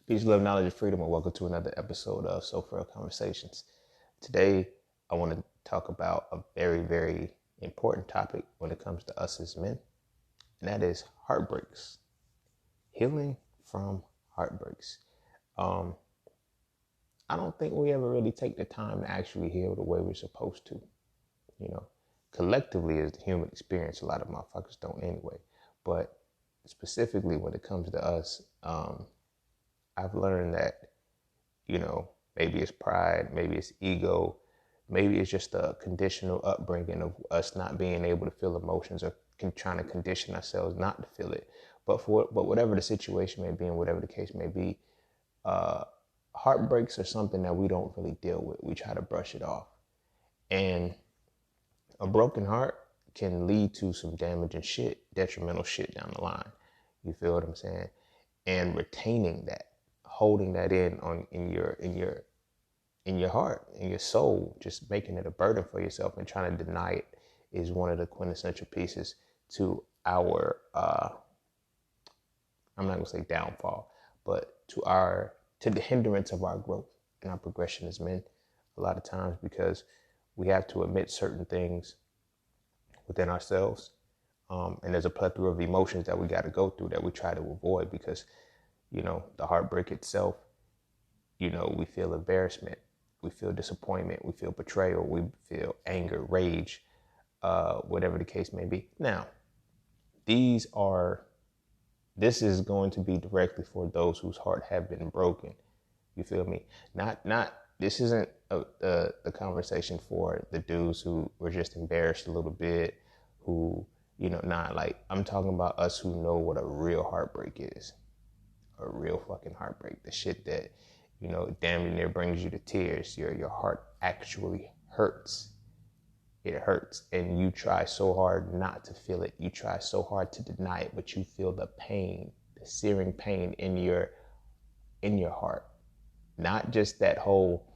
Peace, love, knowledge, and freedom, and welcome to another episode of Frail Conversations. Today, I want to talk about a very, very important topic when it comes to us as men, and that is heartbreaks. Healing from heartbreaks. I don't think we ever really take the time to actually heal the way we're supposed to. Collectively as the human experience, a lot of motherfuckers don't anyway. But specifically when it comes to us, I've learned that, maybe it's pride, maybe it's ego, maybe it's just a conditional upbringing of us not being able to feel emotions or trying to condition ourselves not to feel it. But whatever the situation may be and whatever the case may be, heartbreaks are something that we don't really deal with. We try to brush it off. And a broken heart can lead to some damaging shit, detrimental shit down the line. You feel what I'm saying? And retaining that, holding that in your heart, in your soul, just making it a burden for yourself and trying to deny it is one of the quintessential pieces to our I'm not gonna say downfall, but to the hindrance of our growth and our progression as men a lot of times, because we have to admit certain things within ourselves. And there's a plethora of emotions that we got to go through that we try to avoid because, the heartbreak itself, we feel embarrassment, we feel disappointment, we feel betrayal, we feel anger, rage, whatever the case may be. Now, this is going to be directly for those whose heart have been broken. You feel me? This isn't the conversation for the dudes who were just embarrassed a little bit, who, I'm talking about us who know what a real heartbreak is. A real fucking heartbreak. The shit that, damn near brings you to tears. Your heart actually hurts. It hurts. And you try so hard not to feel it. You try so hard to deny it, but you feel the pain, the searing pain in your heart. Not just that whole,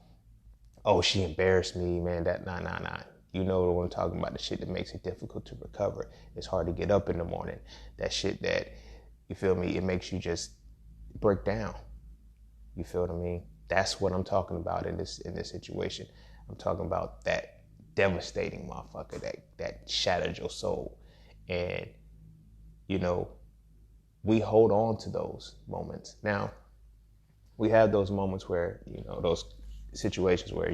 oh, she embarrassed me, man, nah. You know what I'm talking about, the shit that makes it difficult to recover. It's hard to get up in the morning. That shit that, you feel me, it makes you just break down. You feel what I mean? That's what I'm talking about in this situation. I'm talking about that devastating motherfucker that shattered your soul. And, we hold on to those moments. Now, we have those moments where, those situations where,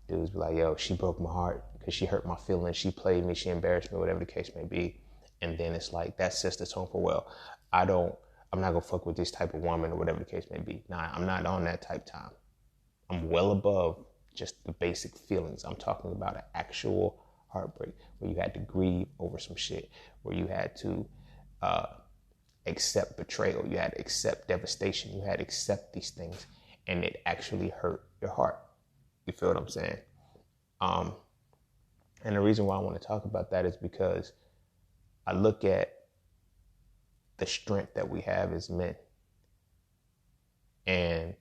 dudes be like, yo, she broke my heart because she hurt my feelings. She played me. She embarrassed me, whatever the case may be. And then it's like, that sets the tone for, well, I'm not going to fuck with this type of woman or whatever the case may be. Nah, I'm not on that type time. I'm well above just the basic feelings. I'm talking about an actual heartbreak where you had to grieve over some shit, where you had to accept betrayal. You had to accept devastation. You had to accept these things, and it actually hurt your heart. You feel what I'm saying? And the reason why I want to talk about that is because I look at the strength that we have as men and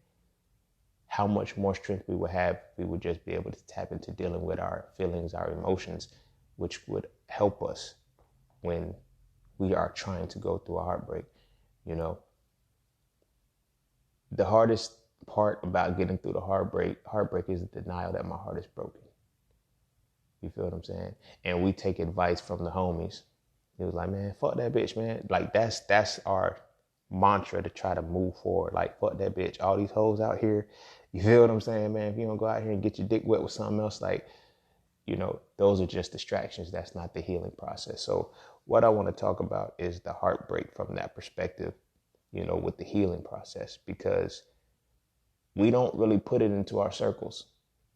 how much more strength we would have if we would just be able to tap into dealing with our feelings, our emotions, which would help us when we are trying to go through a heartbreak. The hardest part about getting through the heartbreak is the denial that my heart is broken. You feel what I'm saying? And we take advice from the homies. It was like, man, fuck that bitch, man. Like that's our mantra to try to move forward. Like, fuck that bitch. All these hoes out here. You feel what I'm saying, man? If you don't go out here and get your dick wet with something else, like, those are just distractions. That's not the healing process. So what I want to talk about is the heartbreak from that perspective, with the healing process, because we don't really put it into our circles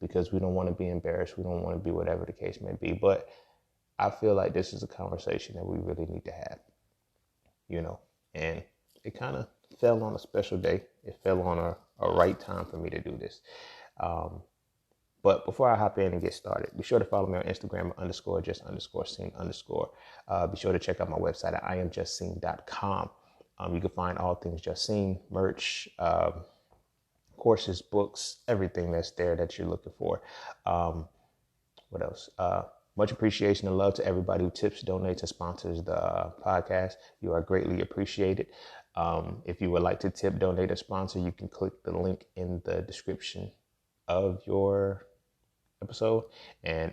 because we don't want to be embarrassed. We don't want to be whatever the case may be. But I feel like this is a conversation that we really need to have, and it kind of fell on a special day. It fell on a right time for me to do this. But before I hop in and get started, be sure to follow me on Instagram @just_seen_. Be sure to check out my website at iamjustseen.com. You can find all things Just Seen, merch, courses, books, everything that's there that you're looking for. What else? Much appreciation and love to everybody who tips, donates, and sponsors the podcast. You are greatly appreciated. If you would like to tip, donate, or sponsor, you can click the link in the description of your episode and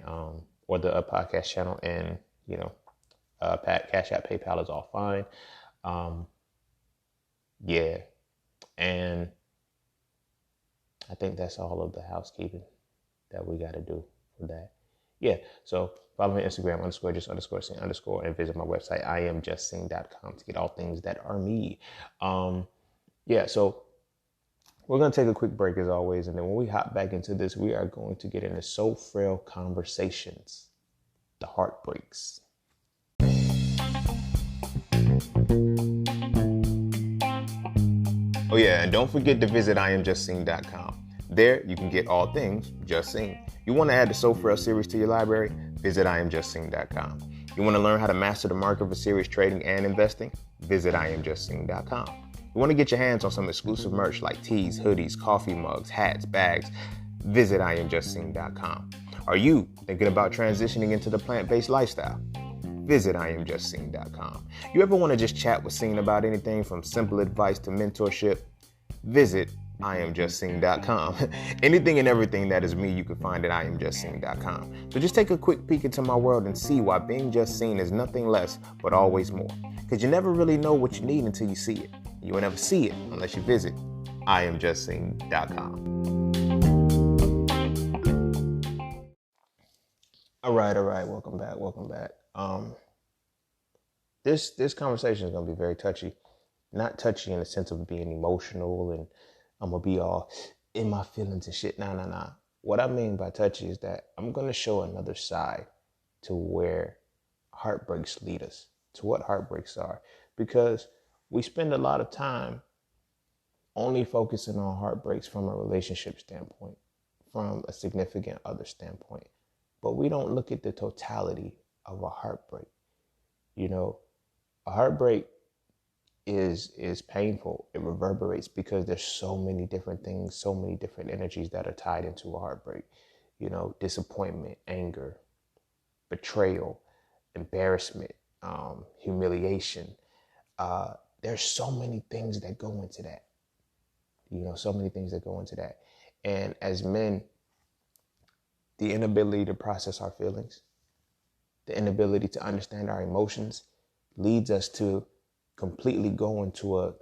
or the podcast channel, and Cash App, PayPal is all fine. Yeah, and I think that's all of the housekeeping that we got to do for that. Yeah, so follow me on Instagram, _just_sing_ and visit my website, IamJustSing.com, to get all things that are me. Yeah, so we're going to take a quick break as always, and then when we hop back into this, we are going to get into So Frail Conversations, the Heartbreaks. Oh yeah, and don't forget to visit IamJustSing.com. There, you can get all things Just Sing. You want to add the So Frail series to your library? Visit IamJustSing.com. You want to learn how to master the market for serious trading and investing? Visit IamJustSing.com. You want to get your hands on some exclusive merch like tees, hoodies, coffee mugs, hats, bags? Visit IamJustSing.com. Are you thinking about transitioning into the plant-based lifestyle? Visit IamJustSing.com. You ever want to just chat with Sing about anything from simple advice to mentorship? Visit IamJustSing.com. Anything and everything that is me, you can find at IamJustSing.com. So just take a quick peek into my world and see why being just seen is nothing less but always more. Because you never really know what you need until you see it. You will never see it unless you visit IamJustSing.com. All right. Welcome back. This conversation is going to be very touchy. Not touchy in the sense of being emotional and I'm going to be all in my feelings and shit. Nah. What I mean by touchy is that I'm going to show another side to where heartbreaks lead us, to what heartbreaks are. Because we spend a lot of time only focusing on heartbreaks from a relationship standpoint, from a significant other standpoint. But we don't look at the totality of a heartbreak. You know, a heartbreak is painful. It reverberates because there's so many different things, so many different energies that are tied into a heartbreak. You know, disappointment, anger, betrayal, embarrassment, humiliation. There's so many things that go into that. You know, so many things that go into that. And as men, the inability to process our feelings, the inability to understand our emotions leads us to completely go into a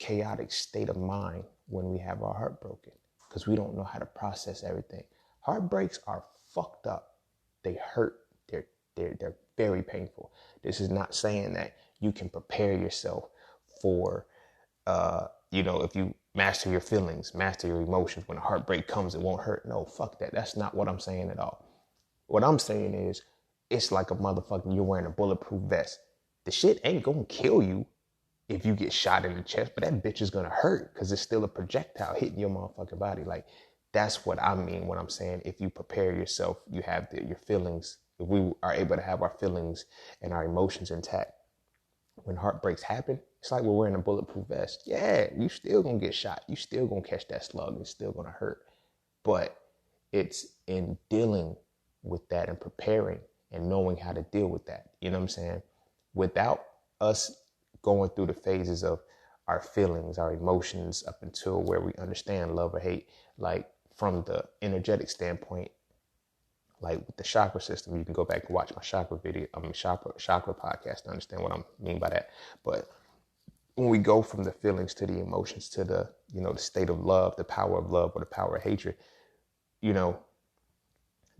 chaotic state of mind when we have our heart broken because we don't know how to process everything. Heartbreaks are fucked up. They hurt. They're very painful. This is not saying that you can prepare yourself for, if you master your feelings, master your emotions, when a heartbreak comes, it won't hurt. No, fuck that. That's not what I'm saying at all. What I'm saying is it's like a motherfucking, you're wearing a bulletproof vest. The shit ain't gonna kill you if you get shot in the chest, but that bitch is gonna hurt because it's still a projectile hitting your motherfucking body. Like, that's what I mean when I'm saying if you prepare yourself, you have your feelings. If we are able to have our feelings and our emotions intact, when heartbreaks happen, it's like we're wearing a bulletproof vest. Yeah, you still gonna get shot. You still gonna catch that slug. It's still gonna hurt. But it's in dealing with that and preparing and knowing how to deal with that. You know what I'm saying? Without us going through the phases of our feelings, our emotions, up until where we understand love or hate, like from the energetic standpoint, like with the chakra system, you can go back and watch my chakra podcast to understand what I mean by that. But when we go from the feelings to the emotions to the, the state of love, the power of love or the power of hatred,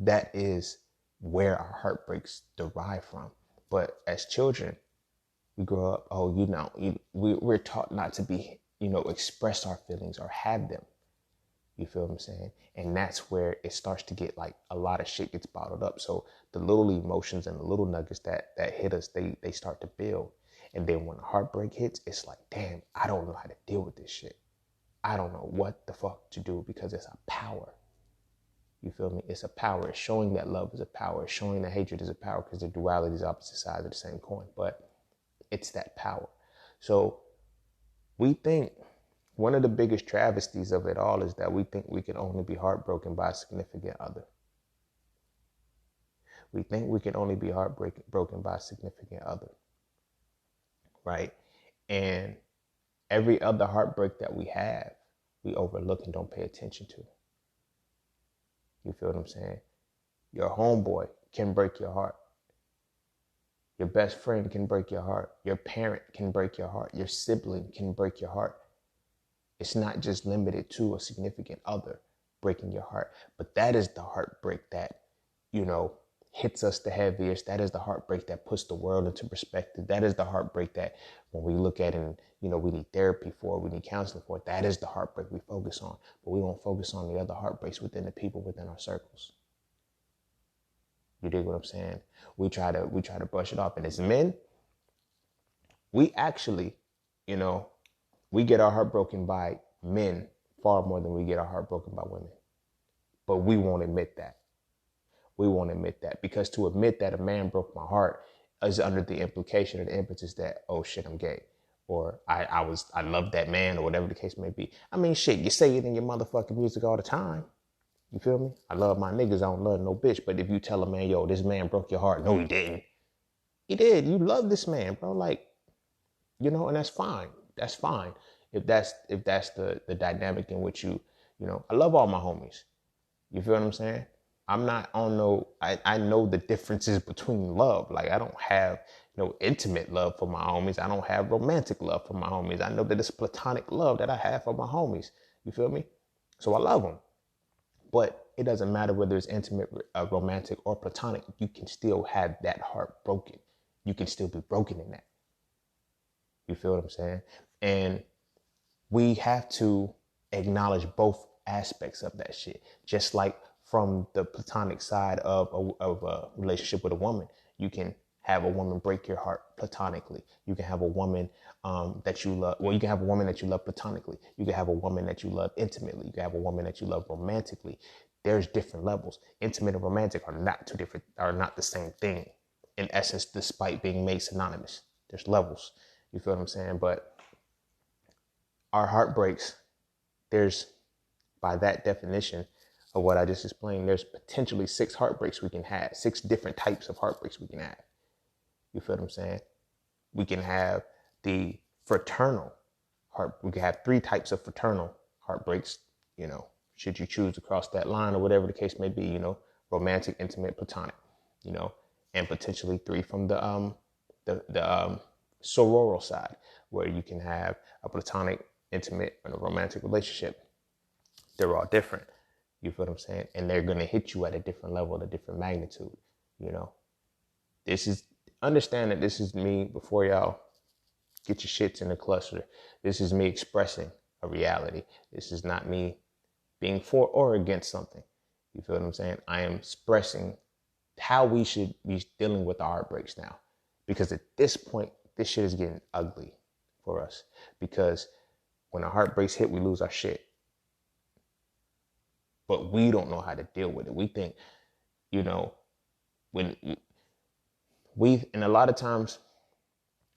that is where our heartbreaks derive from. But as children, we grow up, we're taught not to be, express our feelings or have them. You feel what I'm saying? And that's where it starts to get like a lot of shit gets bottled up. So the little emotions and the little nuggets that hit us, they start to build. And then when the heartbreak hits, it's like, damn, I don't know how to deal with this shit. I don't know what the fuck to do because it's a power. You feel me? It's a power. It's showing that love is a power. It's showing that hatred is a power because the duality is opposite sides of the same coin. But it's that power. So we think one of the biggest travesties of it all is that we think we can only be heartbroken by a significant other. We think we can only be heartbroken by a significant other. Right? And every other heartbreak that we have, we overlook and don't pay attention to. You feel what I'm saying? Your homeboy can break your heart. Your best friend can break your heart. Your parent can break your heart. Your sibling can break your heart. It's not just limited to a significant other breaking your heart, but that is the heartbreak that, hits us the heaviest. That is the heartbreak that puts the world into perspective. That is the heartbreak that when we look at it and, we need therapy for, we need counseling for, that is the heartbreak we focus on. But we won't focus on the other heartbreaks within the people within our circles. You dig what I'm saying? We try to brush it off. And as men, we actually, we get our heart broken by men far more than we get our heart broken by women. But we won't admit that. We won't admit that, because to admit that a man broke my heart is under the implication or the impetus that, oh shit, I'm gay, or I love that man, or whatever the case may be. I mean, shit, you say it in your motherfucking music all the time. You feel me? I love my niggas. I don't love no bitch. But if you tell a man, yo, this man broke your heart, no, he didn't. He did. You love this man, bro. Like, and that's fine. That's fine. If that's the dynamic in which I love all my homies. You feel what I'm saying? I'm not on I know the differences between love. Like, I don't have no intimate love for my homies. I don't have romantic love for my homies. I know that it's platonic love that I have for my homies. You feel me? So I love them. But it doesn't matter whether it's intimate, romantic, or platonic. You can still have that heart broken. You can still be broken in that. You feel what I'm saying? And we have to acknowledge both aspects of that shit. Just like from the platonic side of a relationship with a woman, you can have a woman break your heart platonically. You can have a woman that you love. Well, you can have a woman that you love platonically. You can have a woman that you love intimately. You can have a woman that you love romantically. There's different levels. Intimate and romantic are not the same thing in essence, despite being made synonymous. There's levels. You feel what I'm saying? But our heartbreaks, there's, by that definition of what I just explained, there's potentially 6 heartbreaks we can have, 6 different types of heartbreaks we can have. You feel what I'm saying? We can have the fraternal heart. We can have 3 types of fraternal heartbreaks, should you choose to cross that line or whatever the case may be, romantic, intimate, platonic, and potentially 3 from the sororal side, where you can have a platonic, intimate, and a romantic relationship. They're all different. You feel what I'm saying? And they're going to hit you at a different level, at a different magnitude. Understand that this is me, before y'all get your shits in a cluster. This is me expressing a reality. This is not me being for or against something. You feel what I'm saying? I am expressing how we should be dealing with our heartbreaks now. Because at this point, this shit is getting ugly for us. Because when our heartbreaks hit, we lose our shit. But we don't know how to deal with it. We think, when and a lot of times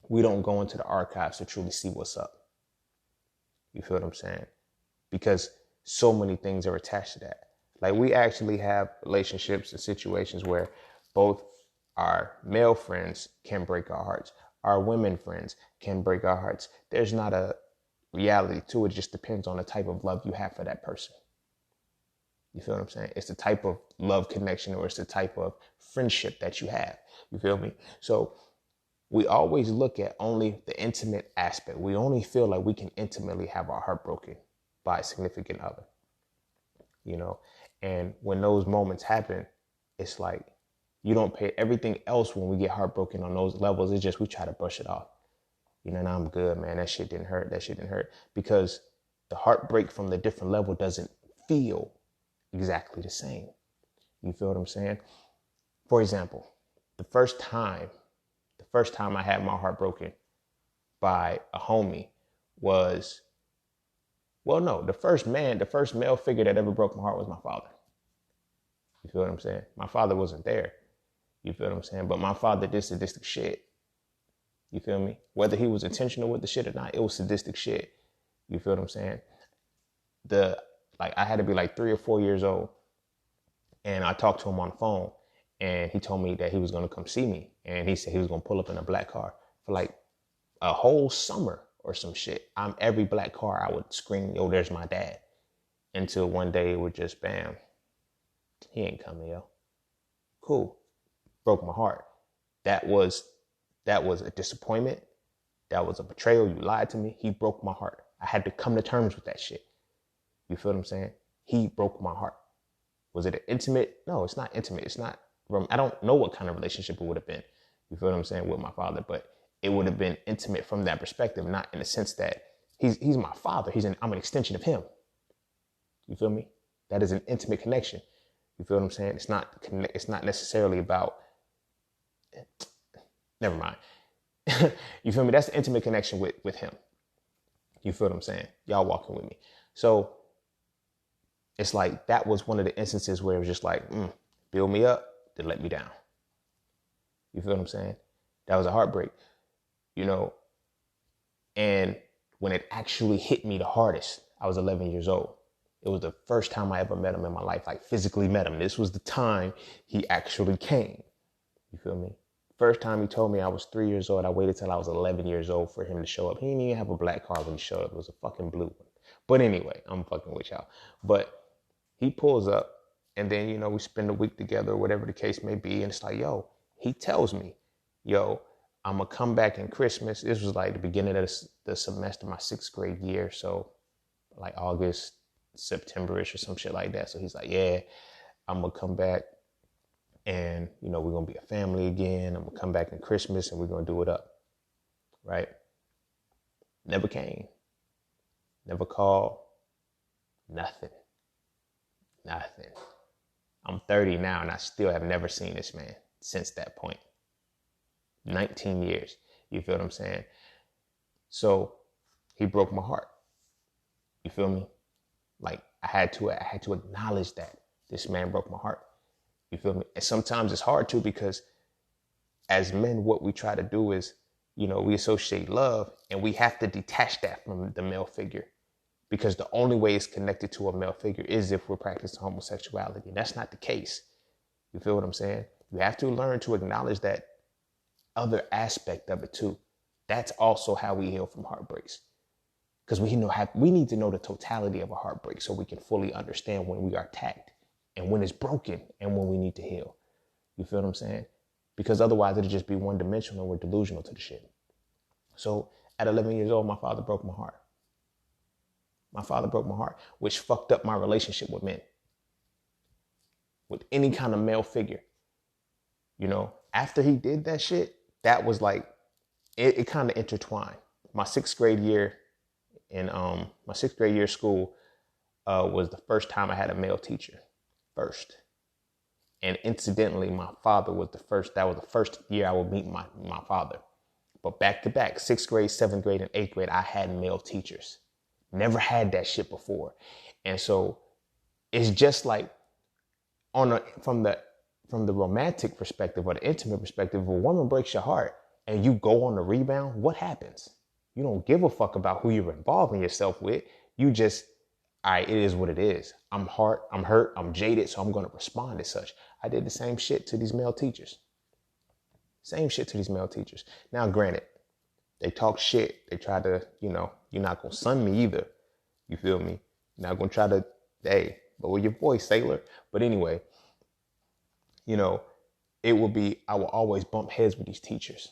we don't go into the archives to truly see what's up. You feel what I'm saying? Because so many things are attached to that. Like, we actually have relationships and situations where both our male friends can break our hearts. Our women friends can break our hearts. There's not a reality to it. It just depends on the type of love you have for that person. You feel what I'm saying? It's the type of love connection, or it's the type of friendship that you have. You feel me? So we always look at only the intimate aspect. We only feel like we can intimately have our heart broken by a significant other. And when those moments happen, it's like you don't pay everything else. When we get heartbroken on those levels, it's just we try to brush it off. Now I'm good, man. That shit didn't hurt. That shit didn't hurt. Because the heartbreak from the different level doesn't feel exactly the same. You feel what I'm saying? For example, the first time I had my heart broken by a homie was, the first male figure that ever broke my heart was my father. You feel what I'm saying? My father wasn't there. You feel what I'm saying? But my father did sadistic shit. You feel me? Whether he was intentional with the shit or not, it was sadistic shit. You feel what I'm saying? I had to be like 3 or 4 years old, and I talked to him on the phone, and he told me that he was going to come see me, and he said he was going to pull up in a black car for like a whole summer or some shit. Every black car I would scream, yo, there's my dad. Until one day it would just bam. He ain't coming, yo. Cool. Broke my heart. That was a disappointment. That was a betrayal. You lied to me. He broke my heart. I had to come to terms with that shit. You feel what I'm saying? He broke my heart. Was it an intimate? No, it's not intimate. It's not. I don't know what kind of relationship it would have been. You feel what I'm saying, with my father, but it would have been intimate from that perspective, not in the sense that he's my father. I'm an extension of him. You feel me? That is an intimate connection. You feel what I'm saying? It's not necessarily about. Never mind. You feel me? That's the intimate connection with him. You feel what I'm saying? Y'all walking with me. So it's like that was one of the instances where it was just like, build me up, then let me down. You feel what I'm saying? That was a heartbreak, and when it actually hit me the hardest, I was 11 years old. It was the first time I ever met him in my life, like physically met him. This was the time he actually came. You feel me? First time he told me I was 3 years old, I waited till I was 11 years old for him to show up. He didn't even have a black car when he showed up. It was a fucking blue one. But anyway, I'm fucking with y'all. But he pulls up, and then, we spend a week together or whatever the case may be. And it's like, he tells me, I'm going to come back in Christmas. This was like the beginning of the semester, my 6th grade year. So like August, September-ish or some shit like that. So he's like, yeah, I'm going to come back. And, we're going to be a family again. I'm going to come back in Christmas and we're going to do it up. Right? Never came. Never called. Nothing. I'm 30 now and I still have never seen this man since that point. 19 years. You feel what I'm saying? So he broke my heart. You feel me? Like I had to acknowledge that this man broke my heart. You feel me? And sometimes it's hard too, because as men, what we try to do is, we associate love and we have to detach that from the male figure, because the only way it's connected to a male figure is if we're practicing homosexuality. And that's not the case. You feel what I'm saying? You have to learn to acknowledge that other aspect of it too. That's also how we heal from heartbreaks. Because we need to know the totality of a heartbreak so we can fully understand when we are attacked and when it's broken and when we need to heal. You feel what I'm saying? Because otherwise it'll just be one dimensional and we're delusional to the shit. So at 11 years old, my father broke my heart. My father broke my heart, which fucked up my relationship with men, with any kind of male figure. After he did that shit, that was like, it kind of intertwined. My 6th grade year school was the first time I had a male teacher. First. And incidentally, my father was that was the first year I would meet my father. But back to back, 6th grade, 7th grade, and 8th grade, I had male teachers. Never had that shit before. And so it's just like from the romantic perspective or the intimate perspective, if a woman breaks your heart and you go on the rebound, what happens? You don't give a fuck about who you're involving yourself with. You just, all right, it is what it is. I'm hurt, I'm jaded, so I'm going to respond as such. I did the same shit to these male teachers. Now, granted, they talk shit. They try to, you're not going to sun me either. You feel me? You're not going to try to, hey, lower your voice, sailor. But anyway, I will always bump heads with these teachers.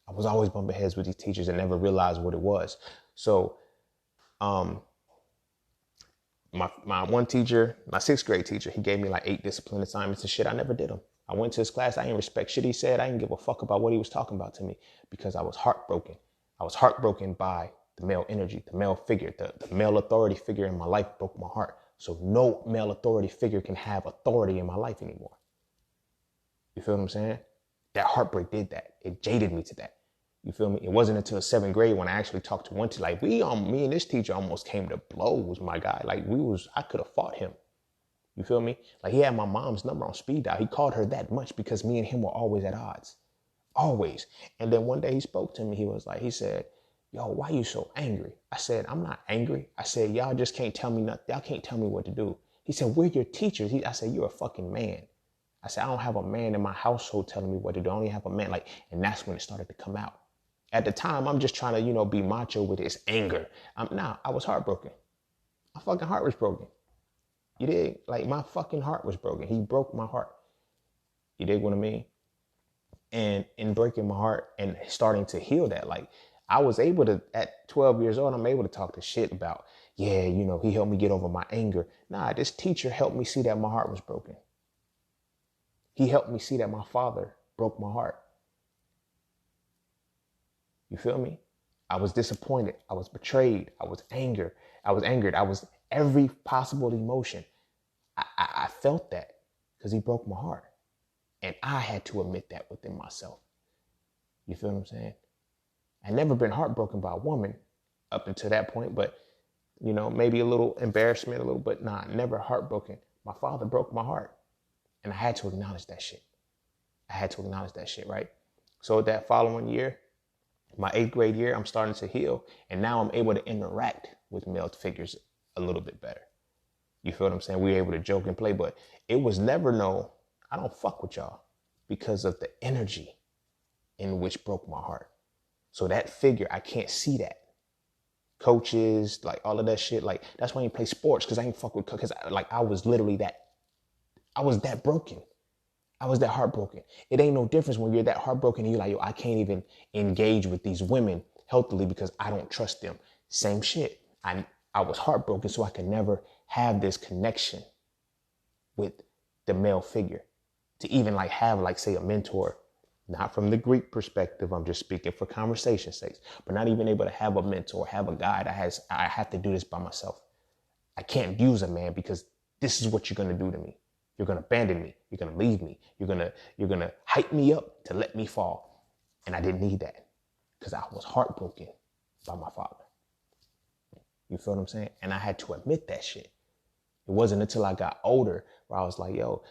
I was always bumping heads with these teachers and never realized what it was. So, my one teacher, my 6th grade teacher, he gave me like 8 discipline assignments and shit. I never did them. I went to his class. I didn't respect shit he said. I didn't give a fuck about what he was talking about to me because I was heartbroken. I was heartbroken by the male energy, the male figure, the male authority figure in my life broke my heart. So no male authority figure can have authority in my life anymore. You feel what I'm saying? That heartbreak did that. It jaded me to that. You feel me? It wasn't until 7th grade when I actually talked to one teacher. Like me and this teacher almost came to blows, my guy. Like I could have fought him. You feel me? Like he had my mom's number on speed dial. He called her that much because me and him were always at odds. Always. And then one day he spoke to me. He said, yo, why you so angry? I said, I'm not angry. I said, y'all just can't tell me nothing. Y'all can't tell me what to do. He said, we're your teachers. I said, you're a fucking man. I said, I don't have a man in my household telling me what to do. I only have a man. And that's when it started to come out. At the time, I'm just trying to, be macho with his anger. I was heartbroken. My fucking heart was broken. You dig? Like, my fucking heart was broken. He broke my heart. You dig what I mean? And in breaking my heart and starting to heal that, like, I was able to, at 12 years old, I'm able to talk to shit about, yeah, he helped me get over my anger. Nah, this teacher helped me see that my heart was broken. He helped me see that my father broke my heart. You feel me? I was disappointed. I was betrayed. I was angered. I was every possible emotion. I felt that because he broke my heart. And I had to admit that within myself. You feel what I'm saying? I never been heartbroken by a woman up until that point, but, maybe a little embarrassment, but never heartbroken. My father broke my heart. And I had to acknowledge that shit. Right? So that following year, my 8th grade year, I'm starting to heal. And now I'm able to interact with male figures a little bit better. You feel what I'm saying? We were able to joke and play, but it was never I don't fuck with y'all because of the energy in which broke my heart. So that figure, I can't see that. Coaches, like all of that shit, like that's why I ain't play sports, because I ain't fuck with, because I was literally I was that broken. I was that heartbroken. It ain't no difference when you're that heartbroken and you're like, yo, I can't even engage with these women healthily because I don't trust them. Same shit. I was heartbroken, so I could never have this connection with the male figure to even have say a mentor, not from the Greek perspective. I'm just speaking for conversation's sake, but not even able to have a mentor, have a guide. I have to do this by myself. I can't use a man because this is what you're going to do to me. You're going to abandon me. You're going to leave me. You're going to hype me up to let me fall. And I didn't need that because I was heartbroken by my father. You feel what I'm saying? And I had to admit that shit. It wasn't until I got older where I was like, yo,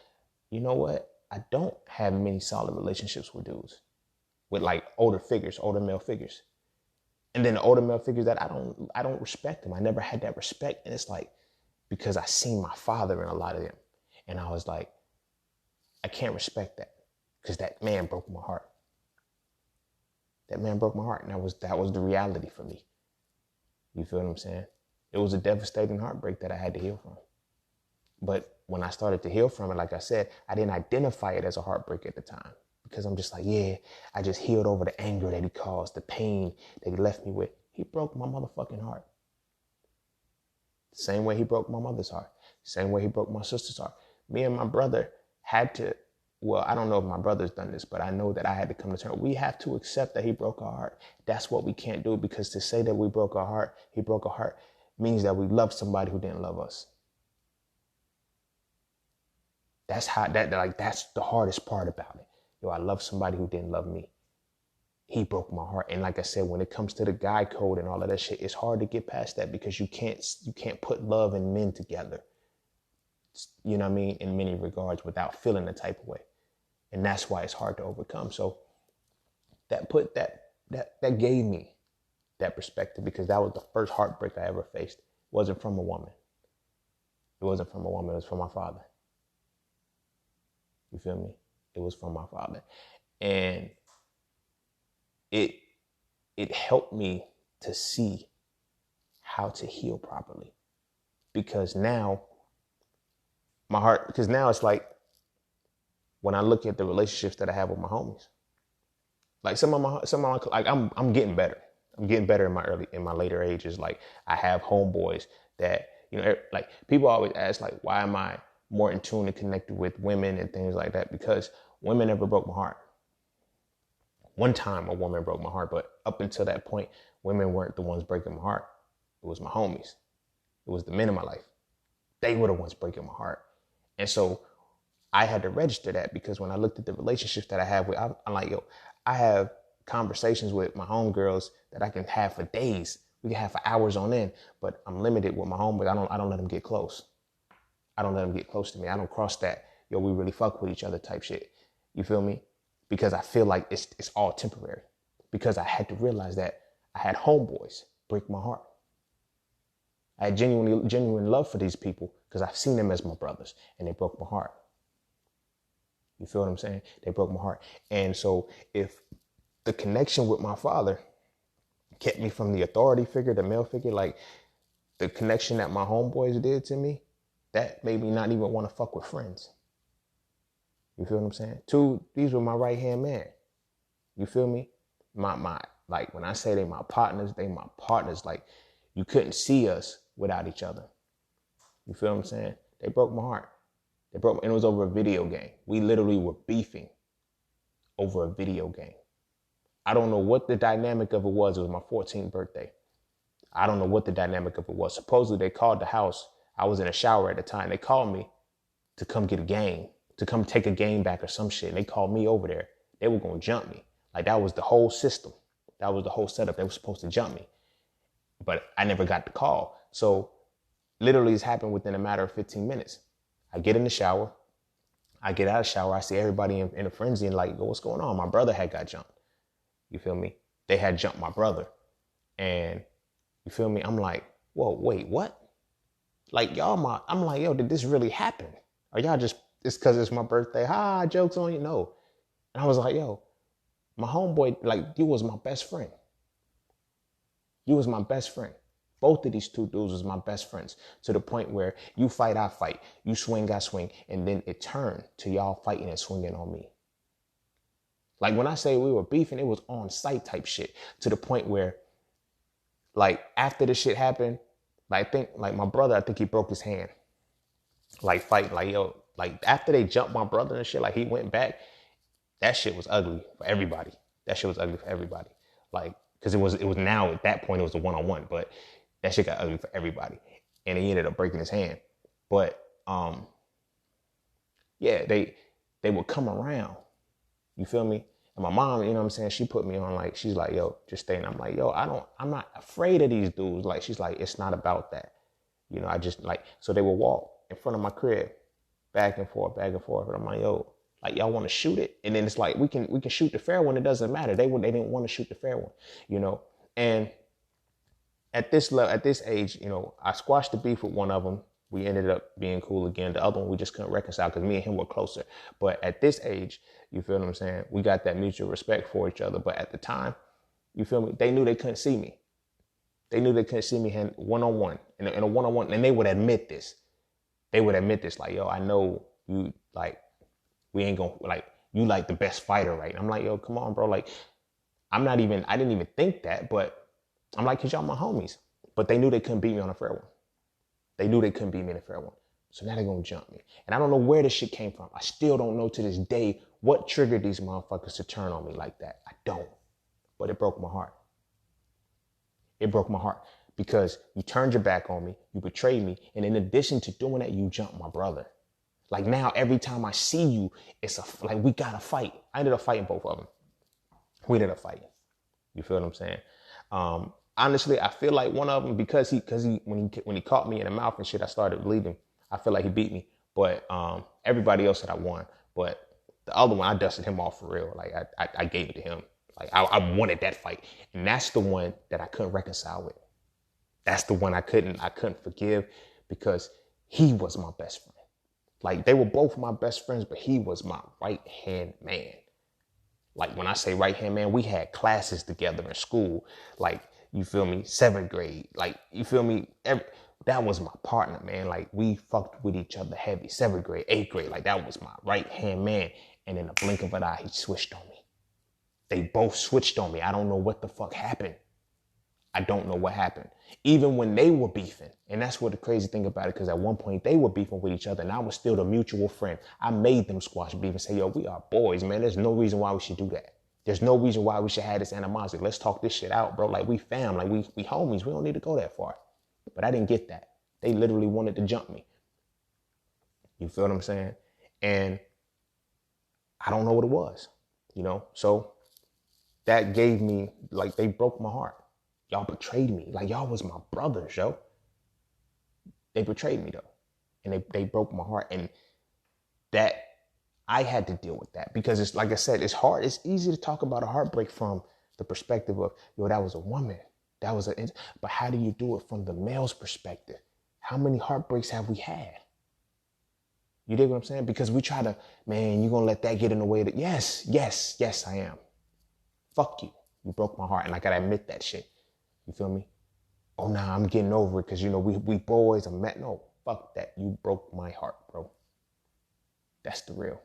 you know what? I don't have many solid relationships with dudes, with older male figures. And then the older male figures that I don't respect them. I never had that respect. And it's because I seen my father in a lot of them. And I was like, I can't respect that because that man broke my heart. And that was the reality for me. You feel what I'm saying? It was a devastating heartbreak that I had to heal from. But when I started to heal from it, like I said, I didn't identify it as a heartbreak at the time because I'm just like, yeah, I just healed over the anger that he caused, the pain that he left me with. He broke my motherfucking heart. Same way he broke my mother's heart. Same way he broke my sister's heart. Me and my brother had to, well, I don't know if my brother's done this, but I know that I had to come to terms. We have to accept that he broke our heart. That's what we can't do, because to say that we broke our heart, he broke our heart, means that we loved somebody who didn't love us. That's the hardest part about it. Yo, I love somebody who didn't love me. He broke my heart. And like I said, when it comes to the guy code and all of that shit, it's hard to get past that because you can't put love and men together. You know what I mean? In many regards, without feeling the type of way. And that's why it's hard to overcome. So that gave me that perspective, because that was the first heartbreak I ever faced. It wasn't from a woman. It was from my father. You feel me? It was from my father. And it helped me to see how to heal properly. Because now it's like, when I look at the relationships that I have with my homies, like I'm getting better. I'm getting better in my later ages. Like, I have homeboys that, like, people always ask, like, why am I more in tune and connected with women and things like that? Because women never broke my heart. One time a woman broke my heart, but up until that point, women weren't the ones breaking my heart. It was my homies. It was the men in my life. They were the ones breaking my heart. And so I had to register that, because when I looked at the relationships that I have with, I'm like, yo, I have conversations with my homegirls that I can have for days. We can have for hours on end, but I'm limited with my homeboys. I don't let them get close. I don't let them get close to me. I don't cross that, yo, we really fuck with each other type shit. You feel me? Because I feel like it's all temporary. Because I had to realize that I had homeboys break my heart. I had genuine love for these people because I've seen them as my brothers, and they broke my heart. You feel what I'm saying? They broke my heart. And so if the connection with my father kept me from the authority figure, the male figure. Like the connection that my homeboys did to me, that made me not even want to fuck with friends. You feel what I'm saying? Two, these were my right hand man. You feel me? My like when I say they my partners, they my partners. Like you couldn't see us without each other. You feel what I'm saying? They broke my heart. And it was over a video game. We literally were beefing over a video game. I don't know what the dynamic of it was. It was my 14th birthday. I don't know what the dynamic of it was. Supposedly they called the house. I was in a shower at the time. They called me to come get a game, to come take a game back or some shit. And they called me over there. They were going to jump me. Like that was the whole system. That was the whole setup. They were supposed to jump me. But I never got the call. So literally it's happened within a matter of 15 minutes. I get in the shower. I get out of the shower. I see everybody in a frenzy and like, what's going on? My brother had got jumped. You feel me? They had jumped my brother. And you feel me? I'm like, whoa, wait, what? Like I'm like, yo, did this really happen? Or y'all just, it's because it's my birthday. Joke's on you. No. And I was like, yo, my homeboy, like, you was my best friend. You was my best friend. Both of these two dudes was my best friends to the point where you fight, I fight, you swing, I swing, and then it turned to y'all fighting and swinging on me. Like when I say we were beefing, it was on site type shit to the point where like after the shit happened, like I think like my brother, I think he broke his hand. Like fighting, like yo, like after they jumped my brother and shit, like he went back, that shit was ugly for everybody. That shit was ugly for everybody. Like, cause it was now at that point it was a one-on-one, but that shit got ugly for everybody. And he ended up breaking his hand. But yeah, they would come around. You feel me? And my mom, you know what I'm saying? She put me on like, she's like, yo, just stay. And I'm like, yo, I'm not afraid of these dudes. Like, she's like, it's not about that. You know, I just like, so they would walk in front of my crib, back and forth. And I'm like, yo, like y'all want to shoot it? And then it's like, we can shoot the fair one. It doesn't matter. They didn't want to shoot the fair one, you know? And at this level, at this age, you know, I squashed the beef with one of them. We ended up being cool again. The other one, we just couldn't reconcile because me and him were closer. But at this age, you feel what I'm saying? We got that mutual respect for each other. But at the time, you feel me? They knew they couldn't see me. They knew they couldn't see me one-on-one. In a one-on-one, and they would admit this. They would admit this, like, yo, I know you, like, we ain't gonna, like, you like the best fighter, right? And I'm like, yo, come on, bro. Like, I didn't even think that, but I'm like, cause y'all my homies. But they knew they couldn't beat me on a fair one. They knew they couldn't beat me in a fair one. So now they're gonna jump me. And I don't know where this shit came from. I still don't know to this day what triggered these motherfuckers to turn on me like that. I don't. But it broke my heart. It broke my heart because you turned your back on me, you betrayed me, and in addition to doing that, you jumped my brother. Like now, every time I see you, it's like we gotta fight. I ended up fighting both of them. We ended up fighting. You feel what I'm saying? Honestly, I feel like one of them, because he when he caught me in the mouth and shit, I started bleeding. I feel like he beat me, but everybody else said I won. But the other one, I dusted him off for real. Like I gave it to him. Like I wanted that fight, and that's the one that I couldn't reconcile with. That's the one I couldn't forgive because he was my best friend. Like they were both my best friends, but he was my right hand man. Like when I say right hand man, we had classes together in school. Like, you feel me? 7th grade. Like, you feel me? That was my partner, man. Like we fucked with each other heavy. 7th grade, 8th grade. Like that was my right hand man. And in the blink of an eye, he switched on me. They both switched on me. I don't know what the fuck happened. I don't know what happened. Even when they were beefing. And that's what the crazy thing about it, because at one point they were beefing with each other and I was still the mutual friend. I made them squash beef and say, yo, we are boys, man. There's no reason why we should do that. There's no reason why we should have this animosity. Let's talk this shit out, bro. Like we fam, like we homies. We don't need to go that far. But I didn't get that. They literally wanted to jump me. You feel what I'm saying? And I don't know what it was, you know? So that gave me, like, they broke my heart. Y'all betrayed me. Like, y'all was my brothers, yo. They betrayed me, though. And they broke my heart. And that, I had to deal with that. Because it's, like I said, it's hard. It's easy to talk about a heartbreak from the perspective of, yo, that was a woman. But how do you do it from the male's perspective? How many heartbreaks have we had? You dig what I'm saying? Because we try to, man, you gonna let that get in the way yes, I am. Fuck you. You broke my heart. And I gotta admit that shit. You feel me? Oh, nah, I'm getting over it because, we boys are met. No, fuck that. You broke my heart, bro. That's the real.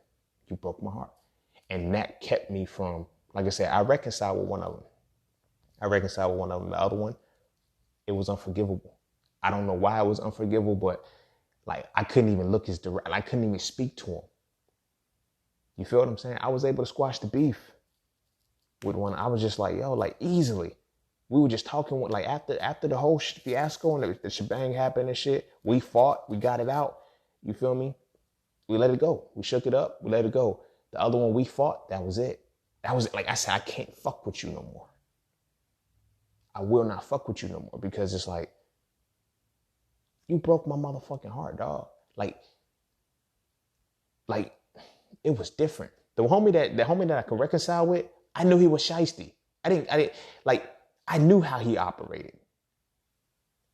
You broke my heart. And that kept me from, like I said, I reconciled with one of them. The other one, it was unforgivable. I don't know why it was unforgivable, but like I couldn't even look his direct. I couldn't even speak to him. You feel what I'm saying? I was able to squash the beef with one. I was just like, yo, like easily. We were just talking like after the whole fiasco and the shebang happened and shit. We fought. We got it out. You feel me? We let it go. We shook it up. We let it go. The other one we fought. That was it. That was like I said. I can't fuck with you no more. I will not fuck with you no more because it's like you broke my motherfucking heart, dog. Like it was different. The homie that I could reconcile with, I knew he was shiesty. I didn't like. I knew how he operated.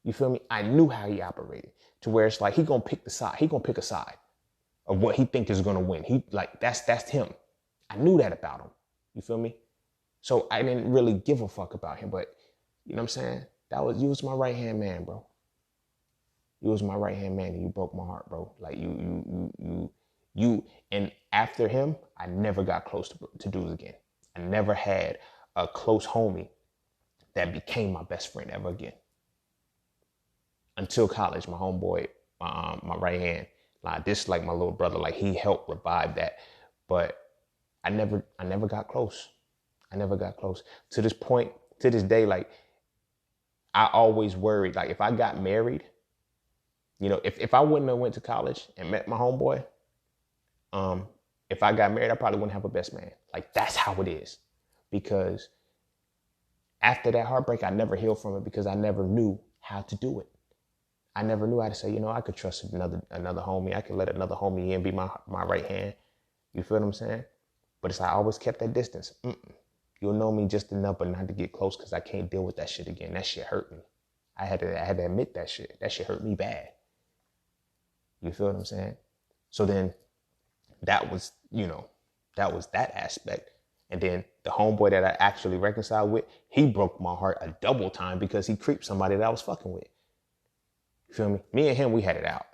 You feel me? I knew how he operated to where it's like he gonna pick the side. He gonna pick a side of what he think is gonna win. He like that's him. I knew that about him. You feel me? So I didn't really give a fuck about him. But you know what I'm saying? You was my right hand man, bro. You was my right hand man, and you broke my heart, bro. Like you. And after him, I never got close to dudes again. I never had a close homie that became my best friend ever again. Until college, my homeboy, my right hand, like this, like my little brother, like he helped revive that. But I never got close. I never got close. To this point, to this day, like I always worried, like if I got married, if I wouldn't have went to college and met my homeboy, if I got married, I probably wouldn't have a best man. Like that's how it is. Because after that heartbreak, I never healed from it because I never knew how to do it. I never knew how to say, I could trust another homie. I could let another homie in, be my right hand. You feel what I'm saying? But it's like I always kept that distance. You'll know me just enough, but not to get close because I can't deal with that shit again. That shit hurt me. I had to admit that shit. That shit hurt me bad. You feel what I'm saying? So then that was that aspect. And then the homeboy that I actually reconciled with, he broke my heart a double time because he creeped somebody that I was fucking with. You feel me? Me and him, we had it out.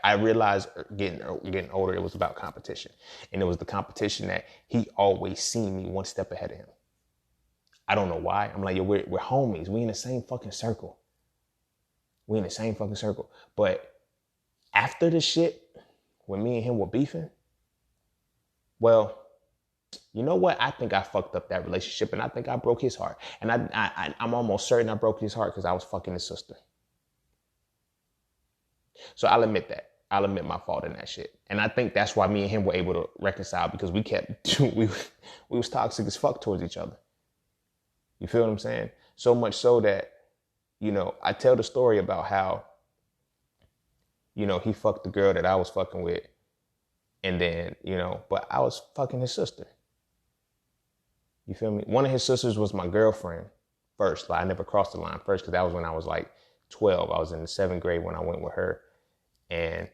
I realized getting older, it was about competition. And it was the competition that he always seen me one step ahead of him. I don't know why. I'm like, yo, we're homies. We in the same fucking circle. But after the shit, when me and him were beefing, well, you know what? I think I fucked up that relationship and I think I broke his heart. And I'm almost certain I broke his heart because I was fucking his sister. So I'll admit that. I'll admit my fault in that shit. And I think that's why me and him were able to reconcile because we was toxic as fuck towards each other. You feel what I'm saying? So much so that, I tell the story about how, he fucked the girl that I was fucking with. And then, but I was fucking his sister. You feel me? One of his sisters was my girlfriend first. Like I never crossed the line first because that was when I was like 12. I was in the 7th grade when I went with her. And,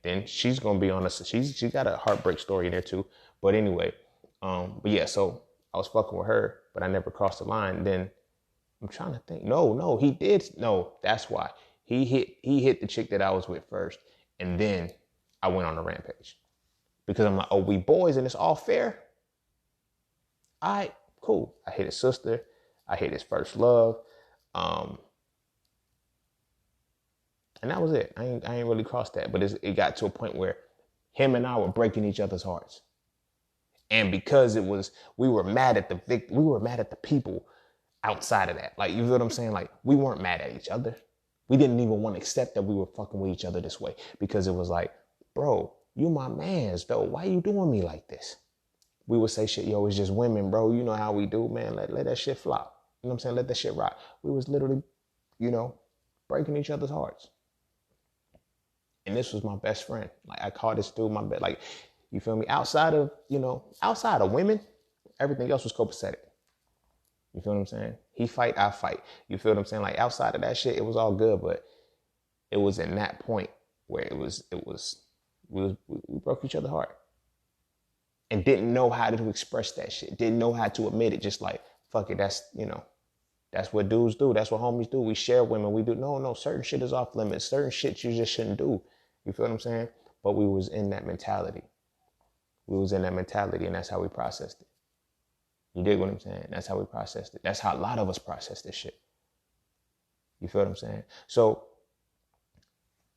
then she's going to be on us. She got a heartbreak story in there too. But anyway, so I was fucking with her, but I never crossed the line. Then I'm trying to think. No, he did. No, that's why. He hit the chick that I was with first. And then I went on a rampage. Because I'm like, oh, we boys and it's all fair? All right, cool. I hit his sister. I hit his first love. And that was it. I ain't really crossed that. But it got to a point where him and I were breaking each other's hearts. And because we were mad at the people outside of that. Like, you feel what I'm saying? Like, we weren't mad at each other. We didn't even want to accept that we were fucking with each other this way. Because it was like, bro, you my mans, though. Why you doing me like this? We would say shit, yo, it's just women, bro. You know how we do, man. Let that shit flop. You know what I'm saying? Let that shit rock. We was literally, breaking each other's hearts. And this was my best friend. Like, I called this dude my best. Like, you feel me? Outside of women, everything else was copacetic. You feel what I'm saying? He fight, I fight. You feel what I'm saying? Like, outside of that shit, it was all good. But it was in that point where we broke each other's heart. and didn't know how to express that shit. Didn't know how to admit it. Just like, fuck it, that's, that's what dudes do. That's what homies do. We share women. We do. No, certain shit is off limits. Certain shit you just shouldn't do. You feel what I'm saying? But we was in that mentality. And that's how we processed it. You dig what I'm saying? That's how we processed it. That's how a lot of us process this shit. You feel what I'm saying? So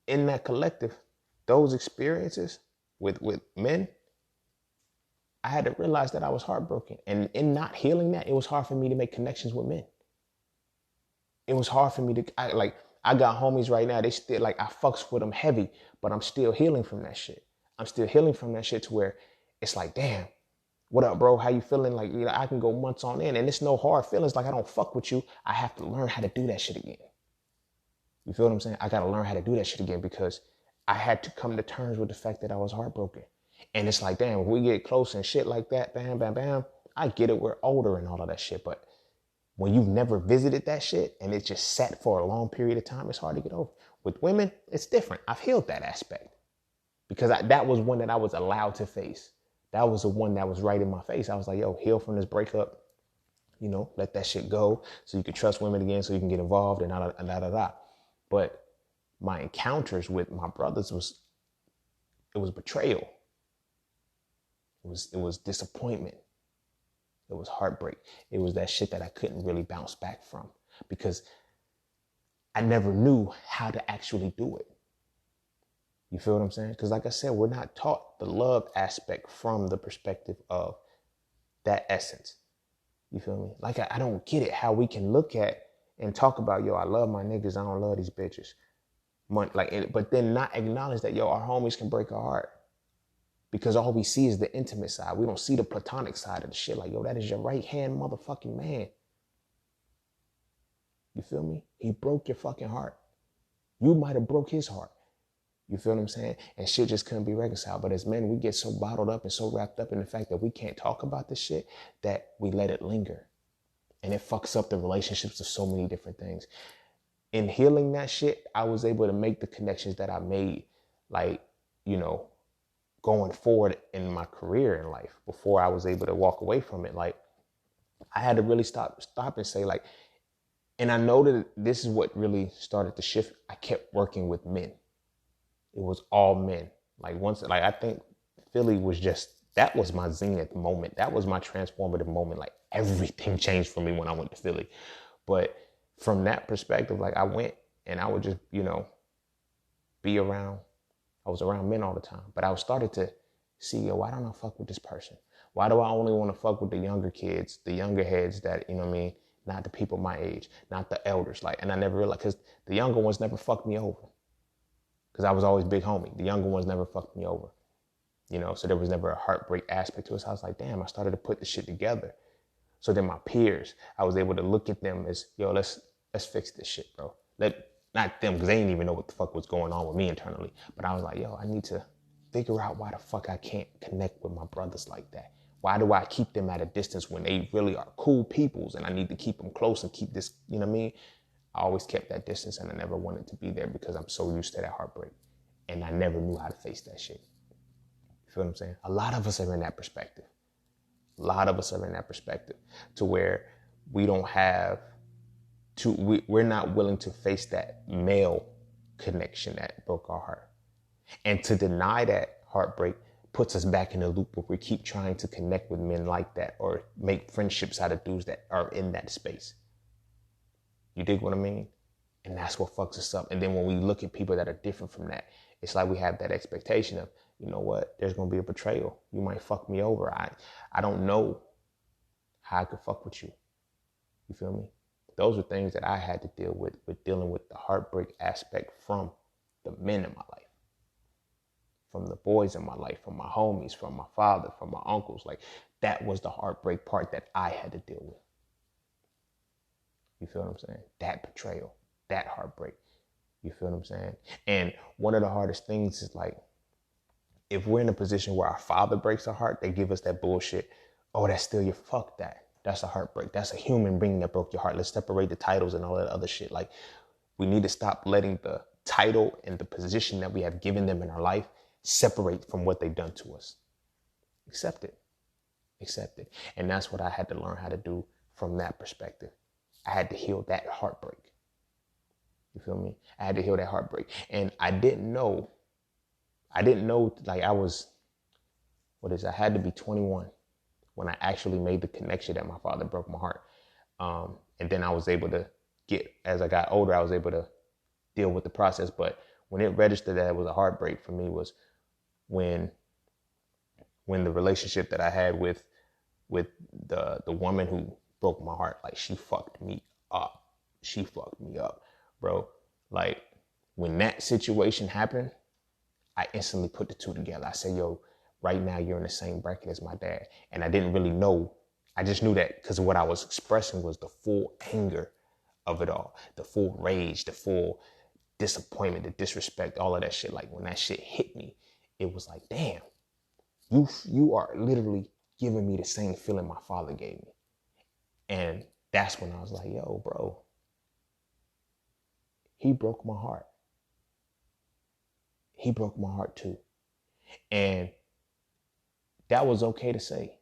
in that collective, those experiences with men, I had to realize that I was heartbroken. And in not healing that, it was hard for me to make connections with men. It was hard for me to, I got homies right now, they still, I fucks with them heavy, but I'm still healing from that shit. I'm still healing from that shit to where it's like, damn, what up, bro? How you feeling? I can go months on end and it's no hard feelings. I don't fuck with you. I have to learn how to do that shit again. You feel what I'm saying? I got to learn how to do that shit again because I had to come to terms with the fact that I was heartbroken. And it's like, damn, when we get close and shit like that, bam, bam, bam, I get it. We're older and all of that shit. But when you've never visited that shit and it just sat for a long period of time, it's hard to get over. With women, it's different. I've healed that aspect because that was one that I was allowed to face. That was the one that was right in my face. I was like, yo, heal from this breakup, let that shit go so you can trust women again, so you can get involved and da. But my encounters with my brothers it was betrayal. It was disappointment. It was heartbreak. It was that shit that I couldn't really bounce back from because I never knew how to actually do it. You feel what I'm saying? Because like I said, we're not taught the love aspect from the perspective of that essence. You feel me? I don't get it how we can look at and talk about, yo, I love my niggas, I don't love these bitches. But then not acknowledge that, yo, our homies can break our heart. Because all we see is the intimate side. We don't see the platonic side of the shit. Like, yo, that is your right hand motherfucking man. You feel me? He broke your fucking heart. You might have broke his heart. You feel what I'm saying? And shit just couldn't be reconciled. But as men, we get so bottled up and so wrapped up in the fact that we can't talk about this shit that we let it linger. And it fucks up the relationships of so many different things. In healing that shit, I was able to make the connections that I made, going forward in my career in life before I was able to walk away from it. I had to really stop and say, and I know that this is what really started to shift. I kept working with men. It was all men. I think Philly was that was my zenith moment. That was my transformative moment. Everything changed for me when I went to Philly. But from that perspective, I went and I would just, be around. I was around men all the time, but I started to see, yo, why don't I fuck with this person? Why do I only want to fuck with the younger kids, the younger heads that, not the people my age, not the elders. And I never realized, because the younger ones never fucked me over. Because I was always big homie. The younger ones never fucked me over. So there was never a heartbreak aspect to it. So I was like, damn, I started to put the shit together. So then my peers, I was able to look at them as, yo, let's fix this shit, bro. Not them, because they didn't even know what the fuck was going on with me internally. But I was like, yo, I need to figure out why the fuck I can't connect with my brothers like that. Why do I keep them at a distance when they really are cool peoples and I need to keep them close and keep this, you know what I mean? I always kept that distance and I never wanted to be there because I'm so used to that heartbreak. And I never knew how to face that shit. You feel what I'm saying? A lot of us are in that perspective. To where we don't have we're not willing to face that male connection that broke our heart. And to deny that heartbreak puts us back in a loop where we keep trying to connect with men like that or make friendships out of dudes that are in that space. You dig what I mean? And that's what fucks us up. And then when we look at people that are different from that, it's like we have that expectation of, you know what, there's going to be a betrayal. You might fuck me over. I don't know how I could fuck with you. You feel me? Those are things that I had to deal with dealing with the heartbreak aspect from the men in my life, from the boys in my life, from my homies, from my father, from my uncles. That was the heartbreak part that I had to deal with. You feel what I'm saying? That betrayal, that heartbreak. You feel what I'm saying? And one of the hardest things is if we're in a position where our father breaks our heart, they give us that bullshit. Oh, that's still your fuck that. That's a heartbreak. That's a human being that broke your heart. Let's separate the titles and all that other shit. We need to stop letting the title and the position that we have given them in our life separate from what they've done to us. Accept it. Accept it. And that's what I had to learn how to do from that perspective. I had to heal that heartbreak. You feel me? I had to heal that heartbreak. And I didn't know, like I had to be 21 when I actually made the connection that my father broke my heart. And then I was able to as I got older, I was able to deal with the process. But when it registered that it was a heartbreak for me was when the relationship that I had with the woman who broke my heart, like she fucked me up. She fucked me up, bro. Like when that situation happened, I instantly put the two together. I said, yo, right now you're in the same bracket as my dad. And I didn't really know. I just knew that because what I was expressing was the full anger of it all, the full rage, the full disappointment, the disrespect, all of that shit. Like when that shit hit me, it was like, damn, you are literally giving me the same feeling my father gave me. And that's when I was like, yo, bro, he broke my heart. He broke my heart too. And that was okay to say.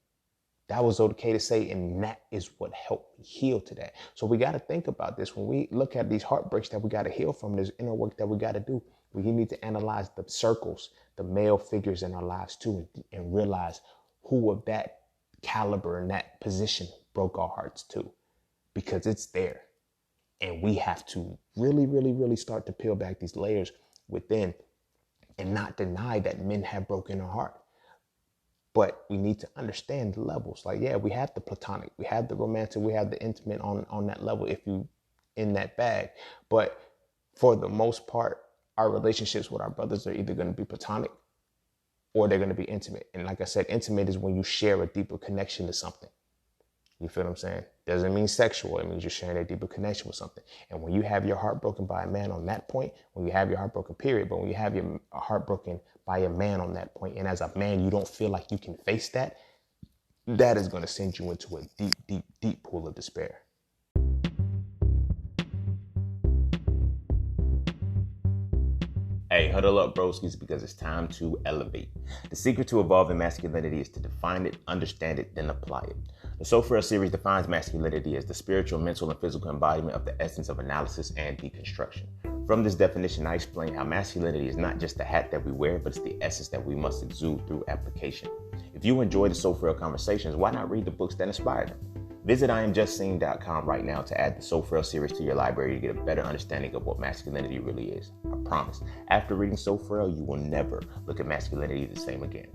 That was okay to say, and that is what helped me heal to that. So we got to think about this. When we look at these heartbreaks that we got to heal from, there's inner work that we got to do. We need to analyze the circles, the male figures in our lives too, and realize who of that caliber and that position broke our hearts too, because it's there. And we have to really, really, really start to peel back these layers within and not deny that men have broken our heart. But we need to understand the levels. Like, yeah, we have the platonic, we have the romantic, we have the intimate on that level if you in that bag. But for the most part, our relationships with our brothers are either going to be platonic or they're going to be intimate. And like I said, intimate is when you share a deeper connection to something. You feel what I'm saying? Doesn't mean sexual. It means you're sharing a deeper connection with something. And when you have your heart broken by a man on that point, when you have your heart broken, period, but when you have your heart broken by a man on that point, and as a man, you don't feel like you can face that, that is going to send you into a deep, deep, deep pool of despair. Hey, huddle up, broskies, because it's time to elevate. The secret to evolving masculinity is to define it, understand it, then apply it. The So Frail series defines masculinity as the spiritual, mental, and physical embodiment of the essence of analysis and deconstruction. From this definition, I explain how masculinity is not just the hat that we wear, but it's the essence that we must exude through application. If you enjoy the So Frail conversations, why not read the books that inspire them? Visit IamJustSeen.com right now to add the So Frail series to your library to get a better understanding of what masculinity really is. I promise, after reading So Frail, you will never look at masculinity the same again.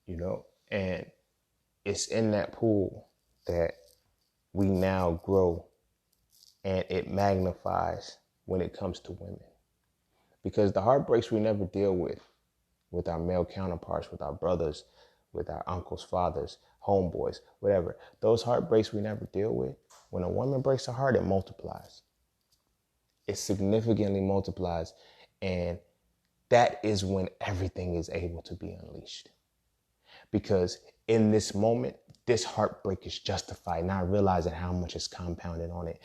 You know, and it's in that pool that we now grow, and it magnifies when it comes to women. Because the heartbreaks we never deal with our male counterparts, with our brothers, with our uncles, fathers, homeboys, whatever. Those heartbreaks we never deal with, when a woman breaks her heart, it multiplies. It significantly multiplies. And that is when everything is able to be unleashed. Because in this moment, this heartbreak is justified, not realizing how much is compounded on it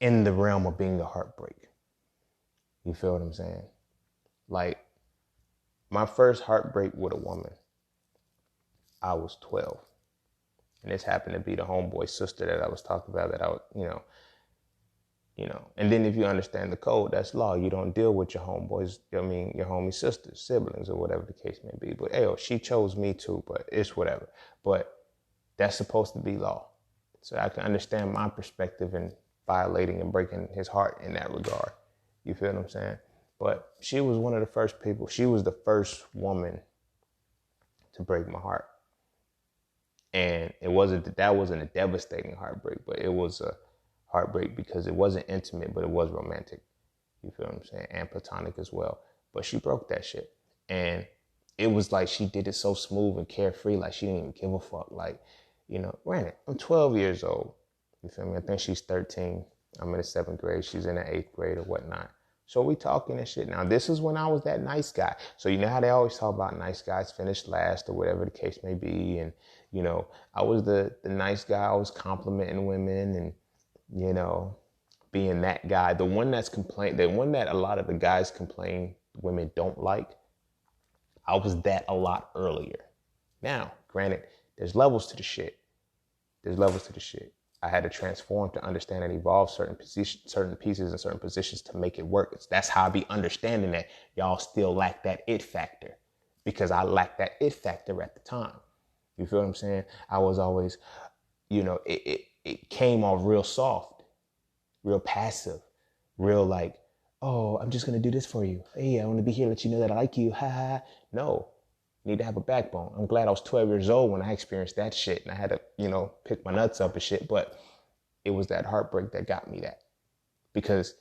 in the realm of being a heartbreak. You feel what I'm saying? Like, my first heartbreak with a woman, I was 12. And this happened to be the homeboy sister that I was talking about that I would, you know. And then if you understand the code, that's law. You don't deal with your homeboys, your homie sisters, siblings, or whatever the case may be. But, she chose me too, but it's whatever. But that's supposed to be law. So I can understand my perspective in violating and breaking his heart in that regard. You feel what I'm saying? But she was one of the first people. She was the first woman to break my heart. And that wasn't a devastating heartbreak, but it was a heartbreak because it wasn't intimate, but it was romantic. You feel what I'm saying? And platonic as well. But she broke that shit. And it was like she did it so smooth and carefree, like she didn't even give a fuck. Like, granted, I'm 12 years old. You feel me? I think she's 13. I'm in the 7th grade. She's in the 8th grade or whatnot. So we talking and shit. Now, this is when I was that nice guy. So you know how they always talk about nice guys finish last or whatever the case may be. And, I was the nice guy. I was complimenting women and, being that guy, the one that a lot of the guys complain women don't like. I was that a lot earlier. Now, granted, there's levels to the shit. I had to transform to understand and evolve certain pieces and certain positions to make it work. That's how I be understanding that y'all still lack that it factor, because I lacked that it factor at the time. You feel what I'm saying? I was always, it came off real soft, real passive, real like, oh, I'm just going to do this for you. Hey, I want to be here, let you know that I like you. Ha ha. No, need to have a backbone. I'm glad I was 12 years old when I experienced that shit and I had to, pick my nuts up and shit. But it was that heartbreak that got me that. Because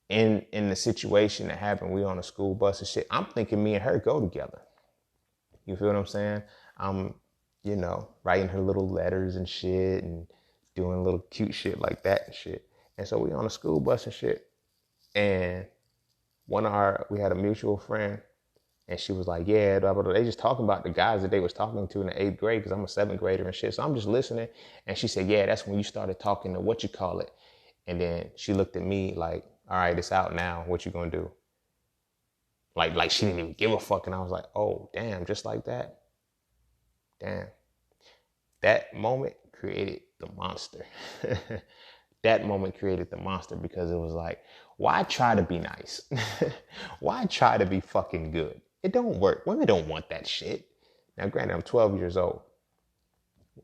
in the situation that happened, we on a school bus and shit, I'm thinking me and her go together. You feel what I'm saying? I'm, writing her little letters and shit and doing little cute shit like that and shit. And so we on a school bus and shit. And we had a mutual friend, and she was like, yeah, blah, blah, blah. They just talking about the guys that they was talking to in the 8th grade, because I'm a 7th grader and shit. So I'm just listening. And she said, yeah, that's when you started talking to what you call it. And then she looked at me like, all right, it's out now. What you gonna do? Like she didn't even give a fuck. And I was like, oh, damn, just like that. Damn. That moment created the monster. That moment created the monster, because it was like, why try to be nice? Why try to be fucking good? It don't work. Women don't want that shit. Now, granted, I'm 12 years old.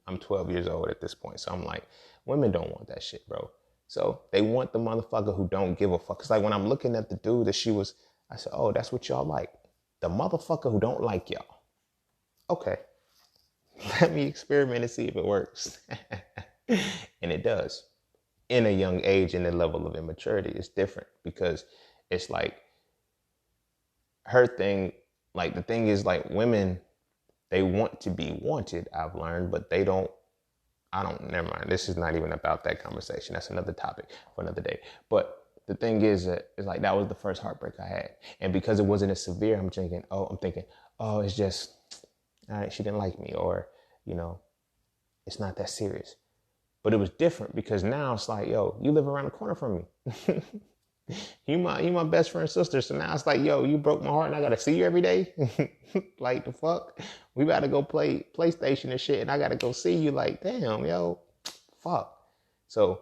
I'm 12 years old at this point. So I'm like, women don't want that shit, bro. So they want the motherfucker who don't give a fuck. It's like when I'm looking at the dude that I said, oh, that's what y'all like. The motherfucker who don't like y'all. Okay. Let me experiment and see if it works. And it does. In a young age, and the level of immaturity is different, because it's like her thing, like the thing is like women, they want to be wanted, I've learned, but never mind. This is not even about that conversation. That's another topic for another day. But the thing is that it's like, that was the first heartbreak I had. And because it wasn't as severe, I'm thinking, oh, it's just, all right, she didn't like me, or, it's not that serious. But it was different, because now it's like, yo, you live around the corner from me. you my best friend's sister. So now it's like, yo, you broke my heart and I gotta see you every day. Like, the fuck? We gotta go play PlayStation and shit, and I gotta go see you. Like, damn, yo, fuck. So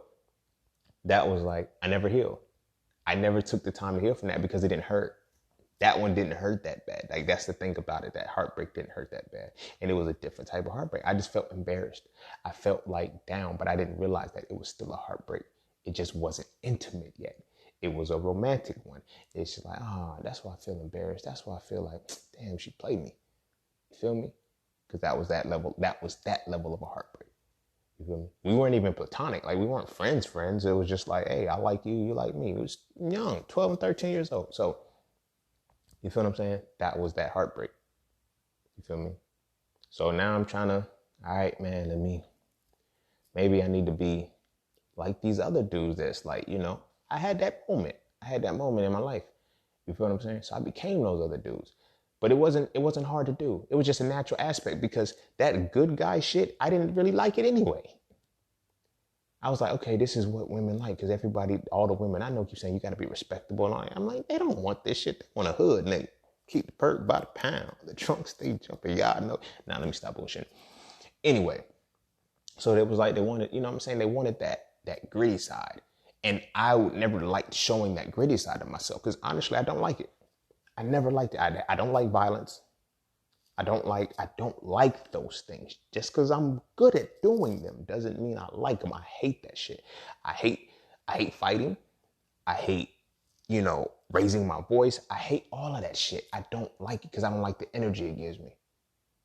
that was like, I never healed. I never took the time to heal from that, because it didn't hurt. That one didn't hurt that bad. Like, that's the thing about it. That heartbreak didn't hurt that bad. And it was a different type of heartbreak. I just felt embarrassed. I felt like down, but I didn't realize that it was still a heartbreak. It just wasn't intimate yet. It was a romantic one. It's just like, that's why I feel embarrassed. That's why I feel like, damn, she played me. You feel me? Because that was that level of a heartbreak. You feel me? We weren't even platonic. Like, we weren't friends. It was just like, hey, I like you, you like me. It was young, 12 and 13 years old. So, you feel what I'm saying? That was that heartbreak. You feel me? So now I'm trying to, all right, man, maybe I need to be like these other dudes that's like, I had that moment in my life. You feel what I'm saying? So I became those other dudes. But it wasn't hard to do. It was just a natural aspect, because that good guy shit, I didn't really like it anyway. I was like, okay, this is what women like, because all the women I know keep saying you got to be respectable. And I'm like, they don't want this shit. They want a hood, and they keep the perk by the pound. The trunk stay jumping. Y'all know. Now let me stop bullshitting. Anyway, so it was like they wanted, they wanted that gritty side. And I would never like showing that gritty side of myself, because honestly, I don't like it. I never liked it. I don't like violence. I don't like those things. Just because I'm good at doing them doesn't mean I like them. I hate that shit. I hate fighting. I hate, raising my voice. I hate all of that shit. I don't like it, because I don't like the energy it gives me.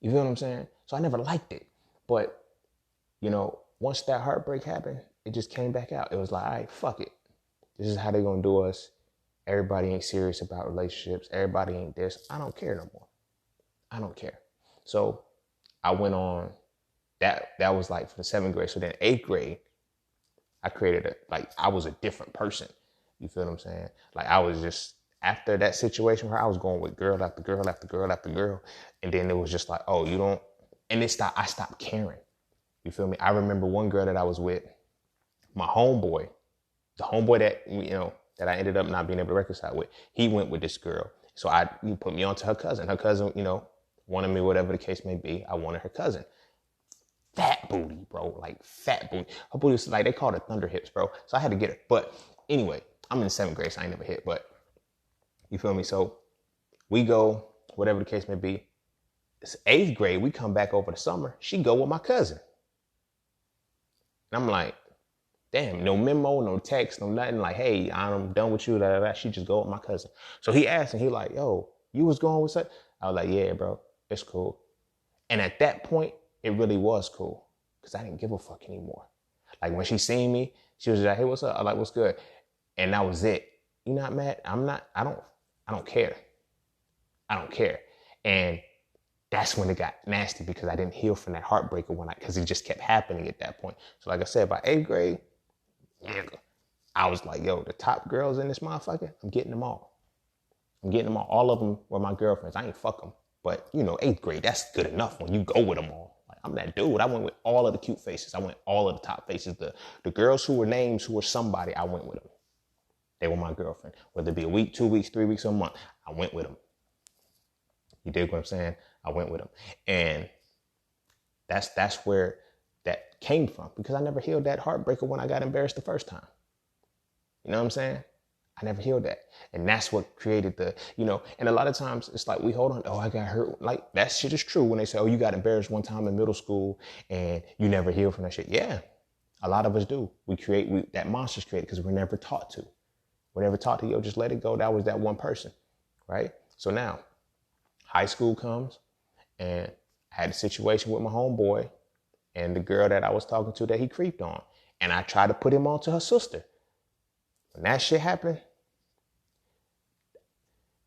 You feel what I'm saying? So I never liked it. But, once that heartbreak happened, it just came back out. It was like, all right, fuck it. This is how they gonna do us. Everybody ain't serious about relationships. Everybody ain't this. I don't care no more. I don't care. So I went on, that was like for the 7th grade. So then 8th grade, I was a different person. You feel what I'm saying? Like, I was just, after that situation where I was going with girl after girl after girl after girl. And then it was just like, oh, you don't, and I stopped caring. You feel me? I remember one girl that I was with, my homeboy, the homeboy that, that I ended up not being able to reconcile with, he went with this girl. So he put me on to her cousin. Her cousin, wanted me, whatever the case may be. I wanted her cousin. Fat booty, bro. Like fat booty. Her booty was like, they called it thunder hips, bro. So I had to get her. But anyway, I'm in 7th grade, so I ain't never hit. But you feel me? So we go, whatever the case may be. It's 8th grade. We come back over the summer. She go with my cousin. And I'm like, damn, no memo, no text, no nothing. Like, hey, I'm done with you. She just go with my cousin. So he asked, and he like, yo, you was going with such? I was like, yeah, bro, it's cool. And at that point, it really was cool because I didn't give a fuck anymore. Like when she seen me, she was like, hey, what's up? I like, what's good? And that was it. You not mad? I'm not. I don't care. I don't care. And that's when it got nasty because I didn't heal from that heartbreaker because it just kept happening at that point. So like I said, by 8th grade, I was like, yo, the top girls in this motherfucker, I'm getting them all. All of them were my girlfriends. I ain't fuck them. But, 8th grade, that's good enough when you go with them all. Like, I'm that dude. I went with all of the cute faces. I went all of the top faces. The girls who were names, who were somebody, I went with them. They were my girlfriend. Whether it be a week, 2 weeks, 3 weeks, or a month, I went with them. You dig what I'm saying? I went with them. And that's where that came from because I never healed that heartbreaker when I got embarrassed the first time. You know what I'm saying? I never healed that. And that's what created and a lot of times it's like we hold on, I got hurt. Like that shit is true when they say, you got embarrassed one time in middle school and you never healed from that shit. Yeah, a lot of us do. That monster's created because we're never taught to. We're never taught to, just let it go. That was that one person, right? So now high school comes and I had a situation with my homeboy and the girl that I was talking to that he creeped on. And I tried to put him on to her sister. When that shit happened,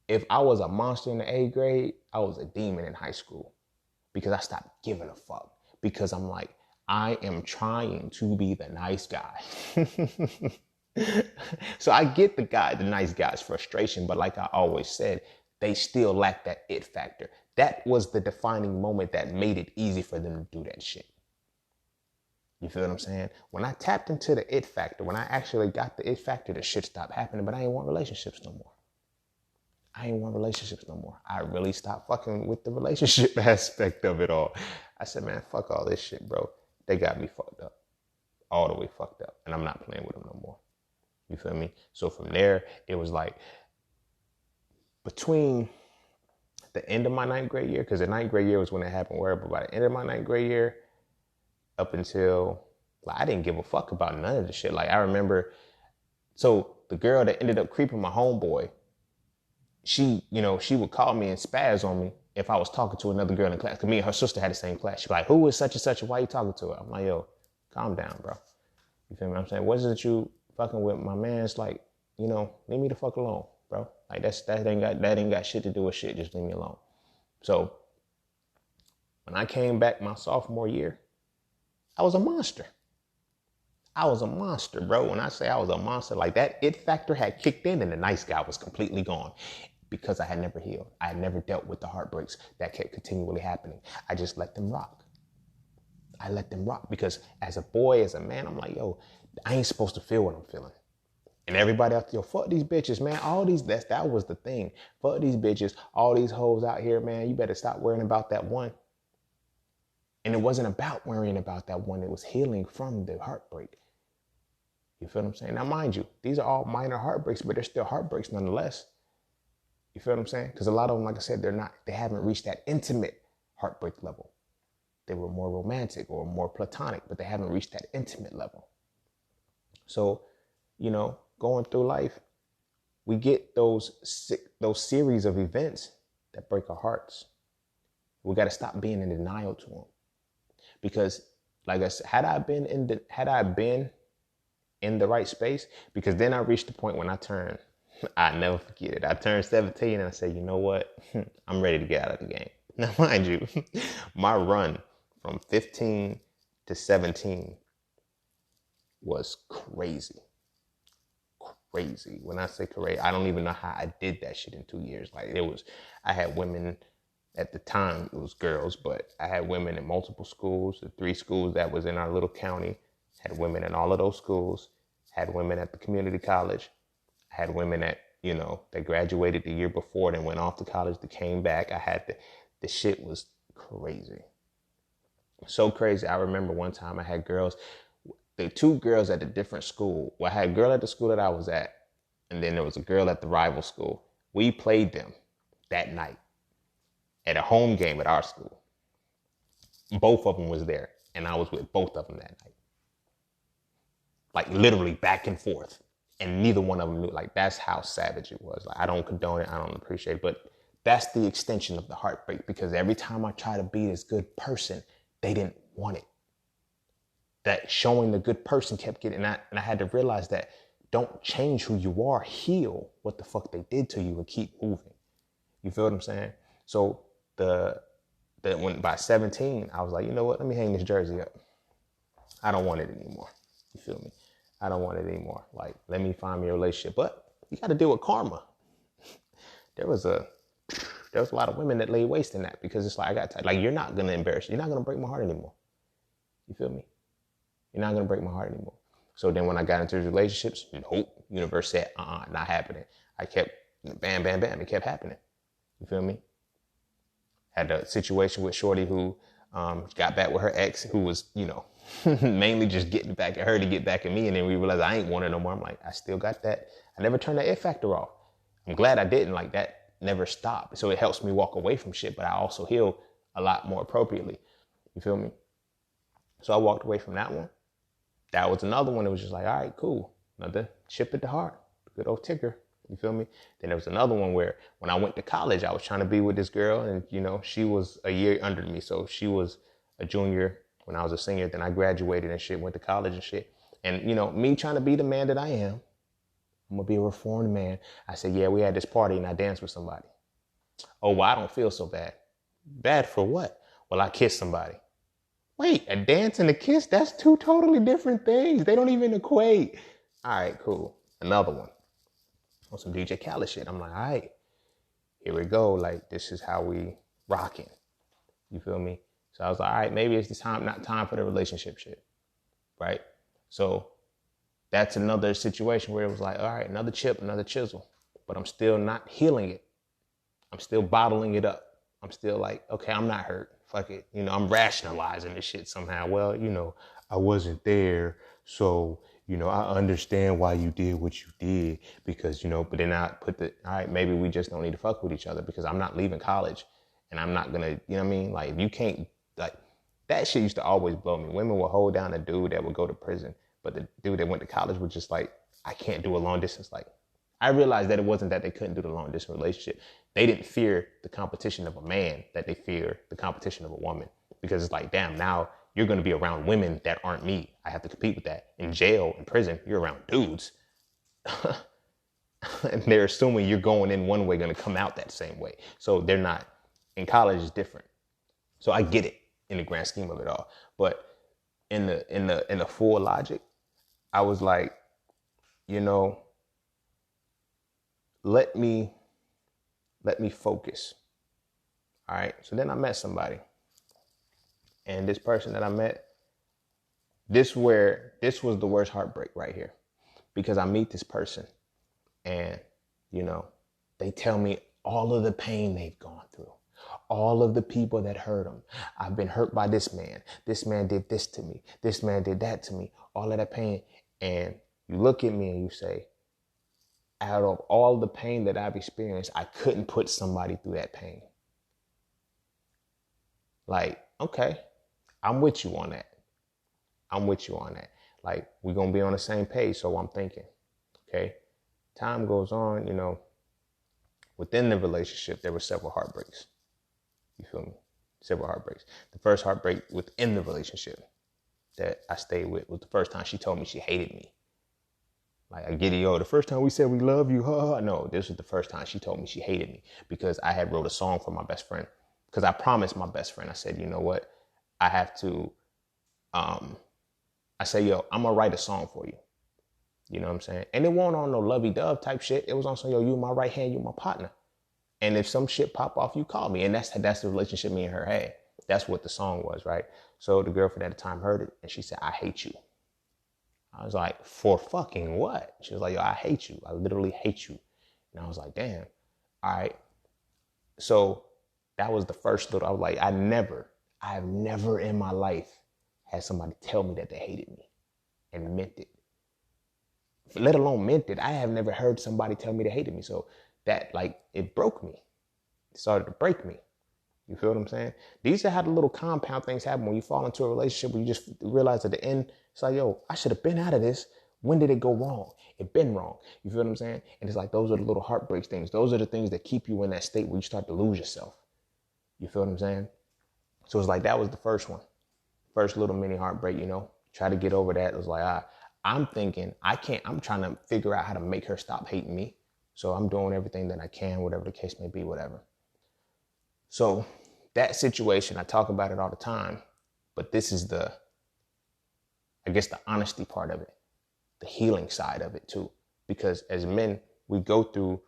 if I was a monster in the 8th grade, I was a demon in high school because I stopped giving a fuck. Because I'm like, I am trying to be the nice guy. So I get the nice guy's frustration, but like I always said, they still lack that it factor. That was the defining moment that made it easy for them to do that shit. You feel what I'm saying? When I tapped into the it factor, when I actually got the it factor, the shit stopped happening, but I ain't want relationships no more. I really stopped fucking with the relationship aspect of it all. I said, man, fuck all this shit, bro. They got me fucked up. All the way fucked up. And I'm not playing with them no more. You feel me? So from there, it was like between the end of my 9th grade year, because the 9th grade year was when it happened, but by the end of my 9th grade year, up until, I didn't give a fuck about none of the shit. Like, I remember, so the girl that ended up creeping my homeboy, she would call me and spaz on me if I was talking to another girl in class. Because me and her sister had the same class. She'd be like, who is such and such? Why are you talking to her? I'm like, yo, calm down, bro. You feel me? I'm saying, what is it you fucking with my man's like, leave me the fuck alone, bro. Like that ain't got shit to do with shit. Just leave me alone. So when I came back my sophomore year, I was a monster. Bro. When I say I was a monster, like that it factor had kicked in and the nice guy was completely gone because I had never healed. I had never dealt with the heartbreaks that kept continually happening. I just let them rock. Because as a boy, as a man, I'm like, yo, I ain't supposed to feel what I'm feeling. And everybody out there, fuck these bitches, man. That was the thing. Fuck these bitches, all these hoes out here, man. You better stop worrying about that one. And it wasn't about worrying about that one. It was healing from the heartbreak. You feel what I'm saying? Now, mind you, these are all minor heartbreaks, but they're still heartbreaks nonetheless. You feel what I'm saying? Because a lot of them, like I said, they haven't reached that intimate heartbreak level. They were more romantic or more platonic, but they haven't reached that intimate level. So, going through life, we get those series of events that break our hearts. We got to stop being in denial to them. Because, like I said, had I been in the right space, because then I reached the point when I never forget it. I turned 17 and I said, you know what? I'm ready to get out of the game. Now, mind you, my run from 15 to 17 was crazy. When I say crazy, I don't even know how I did that shit in 2 years. Like I had women at the time, it was girls, but I had women in multiple schools, the 3 schools that was in our little county, had women in all of those schools, Had women at the community college. I had women that, that graduated the year before, then went off to college, that came back. The shit was crazy. So crazy. I remember one time I had girls, the two girls at a different school. Well, I had a girl at the school that I was at, and then there was a girl at the rival school. We played them that night at a home game at our school. Both of them was there, and I was with both of them that night. Like literally back and forth. And neither one of them knew. Like, that's how savage it was. Like, I don't condone it. I don't appreciate it. But that's the extension of the heartbreak, because every time I try to be this good person, they didn't want it. That showing the good person kept getting, and I had to realize that don't change who you are, heal what the fuck they did to you and keep moving. You feel what I'm saying? So when by 17, I was like, you know what? Let me hang this jersey up. I don't want it anymore. You feel me? I don't want it anymore. Like, let me find me a relationship. But you got to deal with karma. There was a lot of women that laid waste in that, because it's like, you're not going to embarrass you. You're not going to break my heart anymore. You feel me? You're not going to break my heart anymore. So then when I got into relationships, nope. Universe said, not happening. I kept, bam, bam, bam. It kept happening. You feel me? Had a situation with Shorty who got back with her ex, who was, mainly just getting back at her to get back at me. And then we realized I ain't want her no more. I'm like, I still got that. I never turned that F factor off. I'm glad I didn't. Like, that never stopped. So it helps me walk away from shit, but I also heal a lot more appropriately. You feel me? So I walked away from that one. That was another one that was just like, all right, cool. Another chip at the heart. Good old ticker. You feel me? Then there was another one where when I went to college, I was trying to be with this girl, and, she was a year under me. So she was a junior when I was a senior. Then I graduated and shit, went to college and shit. And, me trying to be the man that I am, I'm going to be a reformed man. I said, yeah, we had this party and I danced with somebody. Oh, well, I don't feel so bad. Bad for what? Well, I kissed somebody. Wait, a dance and a kiss? That's two totally different things. They don't even equate. All right, cool. Another one. On some DJ Khaled shit. I'm like, all right, here we go. Like, this is how we rocking. You feel me? So I was like, all right, maybe it's the time, not time for the relationship shit. Right? So that's another situation where it was like, all right, another chip, another chisel. But I'm still not healing it. I'm still bottling it up. I'm still like, okay, I'm not hurt. Fuck it. I'm rationalizing this shit somehow. Well, I wasn't there. So, I understand why you did what you did, because, but then I put all right, maybe we just don't need to fuck with each other, because I'm not leaving college and I'm not going to, you know what I mean? Like, if you can't, like, that shit used to always blow me. Women would hold down a dude that would go to prison, but the dude that went to college was just like, I can't do a long distance. Like, I realized that it wasn't that they couldn't do the long distance relationship. They didn't fear the competition of a man, that they fear the competition of a woman. Because it's like, damn, now you're going to be around women that aren't me. I have to compete with that. In jail, in prison, you're around dudes. And they're assuming you're going in one way, going to come out that same way. So they're not. In college, it's different. So I get it in the grand scheme of it all. But in the full logic, I was like, let me focus. All right. So then I met somebody. And this person that I met, this was the worst heartbreak right here. Because I meet this person and, they tell me all of the pain they've gone through. All of the people that hurt them. I've been hurt by this man. This man did this to me. This man did that to me. All of that pain. And you look at me and you say, out of all the pain that I've experienced, I couldn't put somebody through that pain. Like, okay, I'm with you on that. Like, we're going to be on the same page. So I'm thinking, okay, time goes on, within the relationship, there were several heartbreaks. You feel me? Several heartbreaks. The first heartbreak within the relationship that I stayed with was the first time she told me she hated me. Like, I get it, the first time we said we love you, No, this was the first time she told me she hated me, because I had wrote a song for my best friend. Because I promised my best friend, I said, you know what? I have to, I say, I'm going to write a song for you. You know what I'm saying? And it wasn't on no lovey-dove type shit. It was on some, you my right hand, you my partner. And if some shit pop off, you call me. And that's the relationship me and her had. That's what the song was, right? So the girlfriend at the time heard it, and she said, I hate you. I was like, for fucking what? She was like, yo, I hate you. I literally hate you. And I was like, damn. All right. So that was the first little, I was like, I have never in my life had somebody tell me that they hated me and meant it. Let alone meant it. I have never heard somebody tell me they hated me. So that, like, it broke me. It started to break me. You feel what I'm saying? These are how the little compound things happen when you fall into a relationship where you just realize at the end, it's like, yo, I should have been out of this. When did it go wrong? It been wrong. You feel what I'm saying? And it's like, those are the little heartbreaks things. Those are the things that keep you in that state where you start to lose yourself. You feel what I'm saying? So it's like, that was the first one. First little mini heartbreak, you know, try to get over that. It was like, I'm thinking, I'm trying to figure out how to make her stop hating me. So I'm doing everything that I can, whatever the case may be, whatever. So that situation, I talk about it all the time, but this is the honesty part of it, the healing side of it too. Because as men, we go through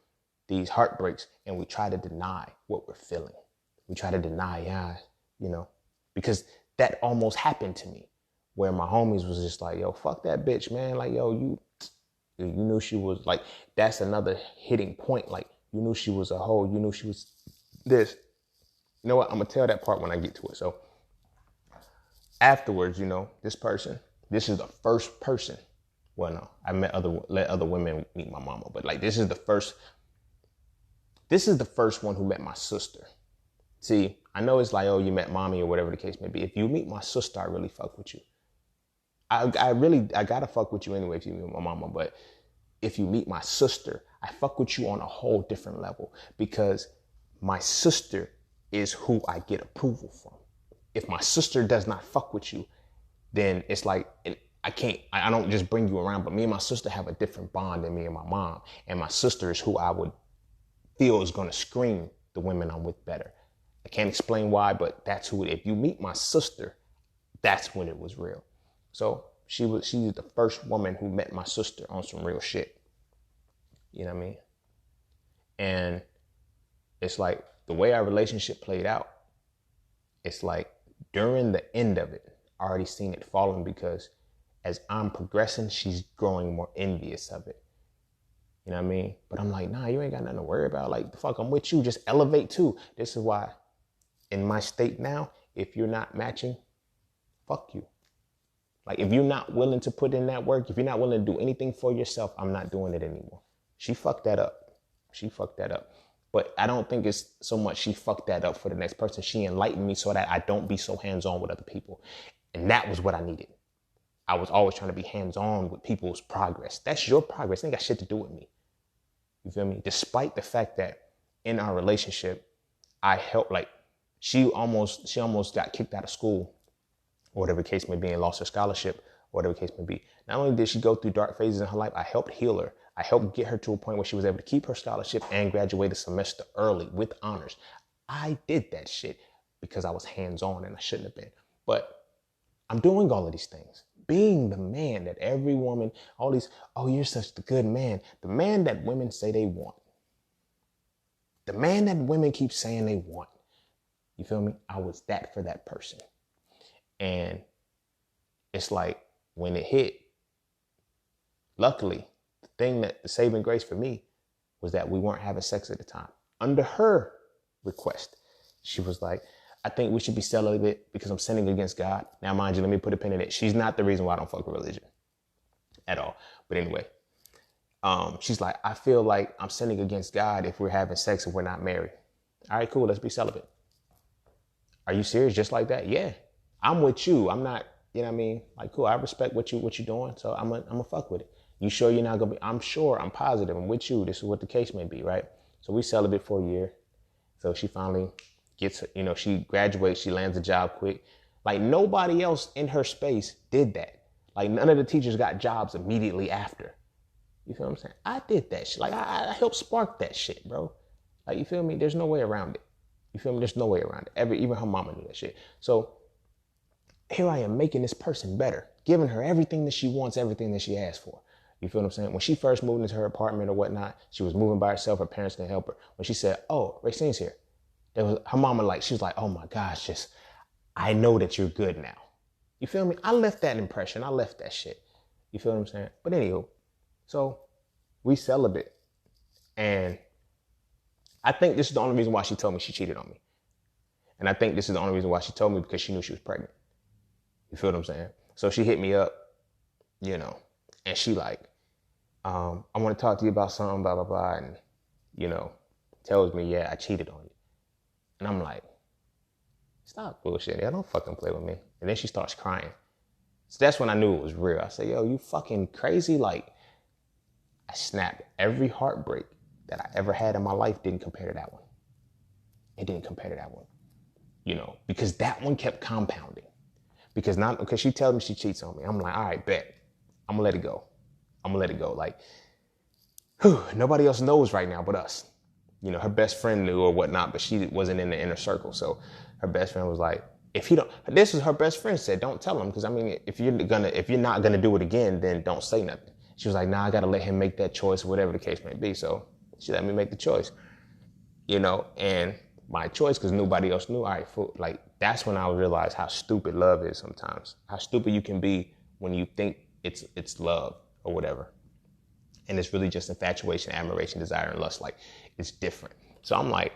these heartbreaks and we try to deny what we're feeling. We try to deny, because that almost happened to me where my homies was just like, yo, fuck that bitch, man. Like, yo, you knew she was like, that's another hitting point. Like, you knew she was a hoe. You knew she was this. You know what? I'm going to tell that part when I get to it. So afterwards, this is the first person. Well, no, I let other women meet my mama, but like, this is the first one who met my sister. See, I know it's like, oh, you met mommy or whatever the case may be. If you meet my sister, I really fuck with you. I gotta fuck with you anyway if you meet my mama. But if you meet my sister, I fuck with you on a whole different level because my sister is who I get approval from. If my sister does not fuck with you, then it's like, I don't just bring you around, but me and my sister have a different bond than me and my mom. And my sister is who I would feel is going to screen the women I'm with better. I can't explain why, but that's who, if you meet my sister, that's when it was real. So she's the first woman who met my sister on some real shit. You know what I mean? And it's like the way our relationship played out, it's like during the end of it, I already seen it falling because as I'm progressing, she's growing more envious of it. You know what I mean? But I'm like, nah, you ain't got nothing to worry about. Like, the fuck, I'm with you. Just elevate too. This is why in my state now, if you're not matching, fuck you. Like, if you're not willing to put in that work, if you're not willing to do anything for yourself, I'm not doing it anymore. She fucked that up. But I don't think it's so much she fucked that up for the next person. She enlightened me so that I don't be so hands-on with other people. And that was what I needed. I was always trying to be hands-on with people's progress. That's your progress. It ain't got shit to do with me. You feel me? Despite the fact that in our relationship, I helped, like, she almost got kicked out of school, or whatever the case may be, and lost her scholarship, or whatever the case may be. Not only did she go through dark phases in her life, I helped heal her. I helped get her to a point where she was able to keep her scholarship and graduate a semester early with honors. I did that shit because I was hands-on and I shouldn't have been. But I'm doing all of these things. Being the man that every woman, all these, oh, you're such a good man. The man that women say they want. The man that women keep saying they want. You feel me? I was that for that person. And it's like when it hit, luckily, the saving grace for me was that we weren't having sex at the time. Under her request, she was like, I think we should be celibate because I'm sinning against God. Now, mind you, let me put a pin in it. She's not the reason why I don't fuck with religion at all. But anyway, she's like, I feel like I'm sinning against God if we're having sex and we're not married. All right, cool. Let's be celibate. Are you serious? Just like that? Yeah. I'm with you. I'm not, you know what I mean? Like, cool. I respect what you're doing. So I'm gonna fuck with it. You sure you're not gonna be? I'm sure. I'm positive. I'm with you. This is what the case may be, right? So we celibate for a year. So she finally gets, she graduates. She lands a job quick. Like, nobody else in her space did that. Like, none of the teachers got jobs immediately after. You feel what I'm saying? I did that shit. Like, I helped spark that shit, bro. Like, you feel me? There's no way around it. You feel me? There's no way around it. Even her mama knew that shit. So here I am making this person better, giving her everything that she wants, everything that she asked for. You feel what I'm saying? When she first moved into her apartment or whatnot, she was moving by herself. Her parents didn't help her. When she said, oh, Racine's here. Her mama, she was like, oh my gosh, I know that you're good now. You feel me? I left that impression. I left that shit. You feel what I'm saying? But anywho, so we celibate. And I think this is the only reason why she told me she cheated on me. And I think this is the only reason why she told me, because she knew she was pregnant. You feel what I'm saying? So she hit me up, you know, and she like, I want to talk to you about something, blah, blah, blah. And, you know, tells me, yeah, I cheated on you. And I'm like, stop bullshitting. I don't fucking play with me. And then she starts crying. So that's when I knew it was real. I said, yo, you fucking crazy? Like, I snapped. Every heartbreak that I ever had in my life didn't compare to that one. It didn't compare to that one. You know, because that one kept compounding. Because she tells me she cheats on me. I'm like, all right, bet. I'm gonna let it go. Like, nobody else knows right now but us. You know, her best friend knew or whatnot, but she wasn't in the inner circle. So her best friend was like, this is her best friend said, don't tell him. Because I mean, if you're not gonna do it again, then don't say nothing. She was like, nah, I gotta let him make that choice, whatever the case may be. So she let me make the choice, you know, and my choice, because nobody else knew. All right, like, that's when I realized how stupid love is sometimes. How stupid you can be when you think it's love or whatever. And it's really just infatuation, admiration, desire, and lust. Like, it's different. So I'm like,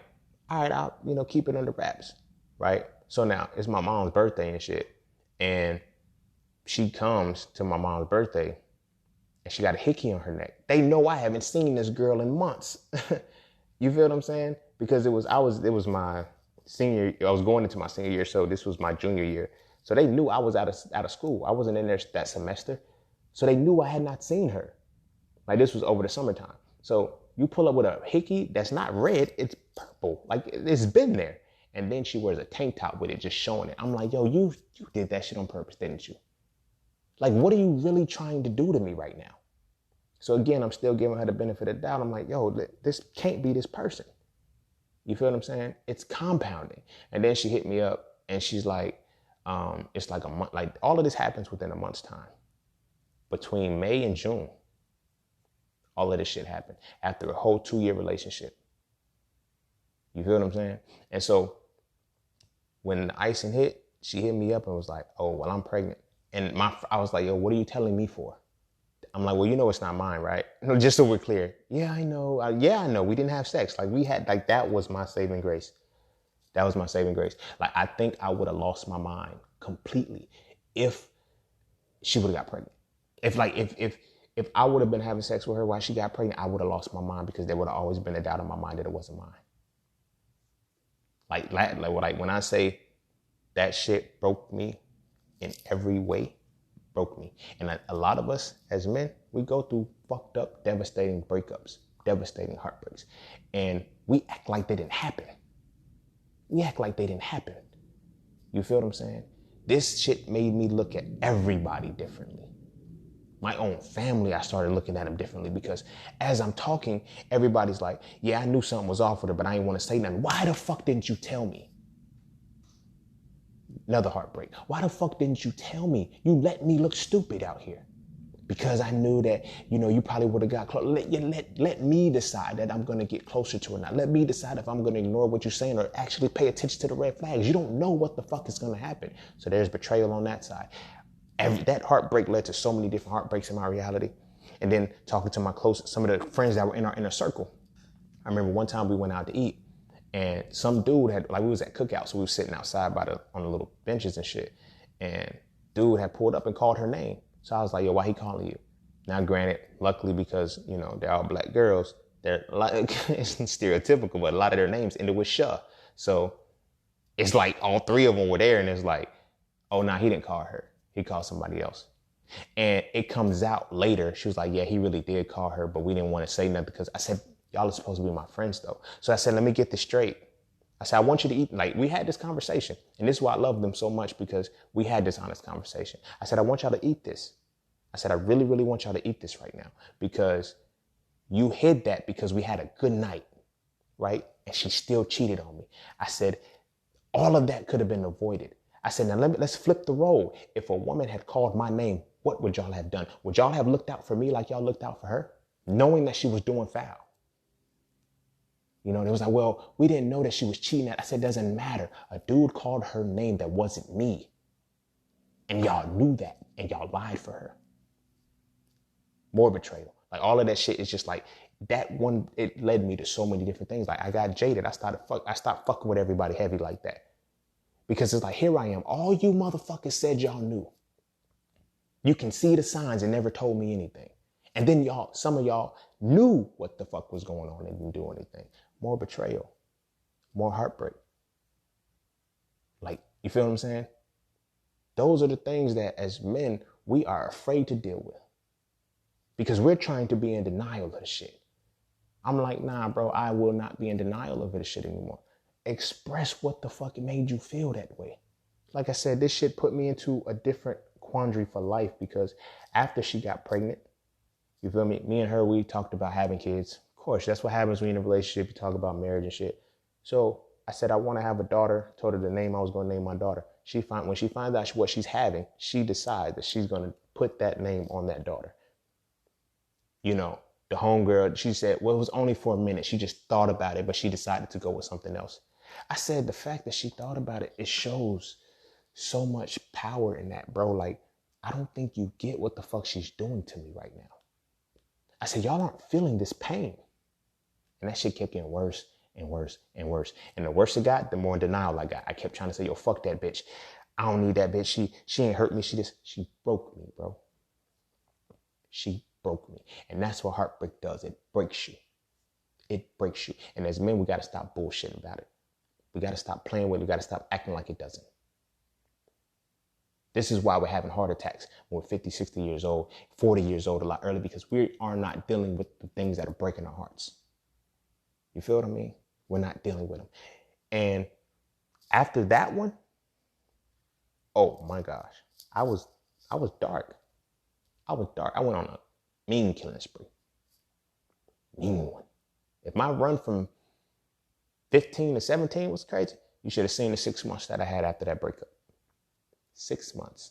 all right, I'll, you know, keep it under wraps, right? So now it's my mom's birthday and shit. And she comes to my mom's birthday and she got a hickey on her neck. They know I haven't seen this girl in months. You feel what I'm saying? Because it was my senior, I was going into my senior year, so this was my junior year. So they knew I was out of school. I wasn't in there that semester. So they knew I had not seen her. Like, this was over the summertime. So you pull up with a hickey that's not red, it's purple. Like, it's been there. And then she wears a tank top with it, just showing it. I'm like, yo, you did that shit on purpose, didn't you? Like, what are you really trying to do to me right now? So again, I'm still giving her the benefit of the doubt. I'm like, yo, this can't be this person. You feel what I'm saying? It's compounding. And then she hit me up and she's like, it's like a month, like all of this happens within a month's time. Between May and June, all of this shit happened after a whole 2-year relationship. You feel what I'm saying? And so when the icing hit, she hit me up and was like, oh, well, I'm pregnant. And I was like, yo, what are you telling me for? I'm like, well, you know, it's not mine, right? Just so we're clear. Yeah, I know. I know. We didn't have sex. Like, we had, like, that was my saving grace. That was my saving grace. Like, I think I would have lost my mind completely if she would have got pregnant. If I would have been having sex with her while she got pregnant, I would have lost my mind, because there would have always been a doubt in my mind that it wasn't mine. Like when I say that shit broke me in every way, broke me. And a lot of us as men, we go through fucked up, devastating breakups, devastating heartbreaks. And we act like they didn't happen. We act like they didn't happen. You feel what I'm saying? This shit made me look at everybody differently. My own family, I started looking at them differently, because as I'm talking, everybody's like, yeah, I knew something was off with her, but I didn't want to say nothing. Why the fuck didn't you tell me? Another heartbreak. Why the fuck didn't you tell me? You let me look stupid out here. Because I knew that, you know, you probably would have got close. Let me decide that I'm going to get closer to her now. Let me decide if I'm going to ignore what you're saying or actually pay attention to the red flags. You don't know what the fuck is going to happen. So there's betrayal on that side. That heartbreak led to so many different heartbreaks in my reality. And then talking to some of the friends that were in our inner circle. I remember one time we went out to eat, and some dude we was at cookout, so we were sitting outside on the little benches and shit. And dude had pulled up and called her name. So I was like, yo, why he calling you? Now, granted, luckily, because, you know, they're all black girls, they're like, it's stereotypical, but a lot of their names ended with Sha. So it's like all three of them were there, and it's like, oh, nah, he didn't call her. He called somebody else. And it comes out later. She was like, yeah, he really did call her, but we didn't want to say nothing, because I said, y'all are supposed to be my friends, though. So I said, let me get this straight. I said, I want you to eat. Like, we had this conversation. And this is why I love them so much, because we had this honest conversation. I said, I want y'all to eat this. I said, I really, really want y'all to eat this right now, because you hid that because we had a good night, right? And she still cheated on me. I said, all of that could have been avoided. I said, now let's flip the role. If a woman had called my name, what would y'all have done? Would y'all have looked out for me like y'all looked out for her, knowing that she was doing foul? You know, it was like, well, we didn't know that she was cheating. I said, doesn't matter. A dude called her name that wasn't me. And y'all knew that, and y'all lied for her. more betrayal. Like all of that shit is just like that one. It led me to so many different things. Like I got jaded. I stopped fucking with everybody heavy like that. Because it's like, here I am. All you motherfuckers said y'all knew. You can see the signs and never told me anything. And then some of y'all knew what the fuck was going on and didn't do anything. More betrayal, more heartbreak. Like, you feel what I'm saying? Those are the things that as men, we are afraid to deal with. Because we're trying to be in denial of the shit. I'm like, nah, bro, I will not be in denial of this shit anymore. Express what the fuck it made you feel that way. Like I said, this shit put me into a different quandary for life because after she got pregnant, you feel me? Me and her, we talked about having kids. Of course, that's what happens when you're in a relationship. You talk about marriage and shit. So I said, I want to have a daughter. Told her the name I was going to name my daughter. When she finds out what she's having, she decides that she's going to put that name on that daughter. You know, the homegirl, she said, well, it was only for a minute. She just thought about it, but she decided to go with something else. I said, the fact that she thought about it, it shows so much power in that, bro. Like, I don't think you get what the fuck she's doing to me right now. I said, y'all aren't feeling this pain. And that shit kept getting worse and worse and worse. And the worse it got, the more in denial I got. I kept trying to say, yo, fuck that bitch. I don't need that bitch. She ain't hurt me. She broke me, bro. She broke me. And that's what heartbreak does. It breaks you. It breaks you. And as men, we got to stop bullshitting about it. We got to stop playing with it. We got to stop acting like it doesn't. This is why we're having heart attacks when we're 50, 60 years old, 40 years old a lot early, because we are not dealing with the things that are breaking our hearts. You feel what I mean? We're not dealing with them. And after that one, oh my gosh, I was dark. I was dark. I went on a mean killing spree. Mean one. If my run from 15 to 17 was crazy, you should have seen the 6 months that I had after that breakup. 6 months.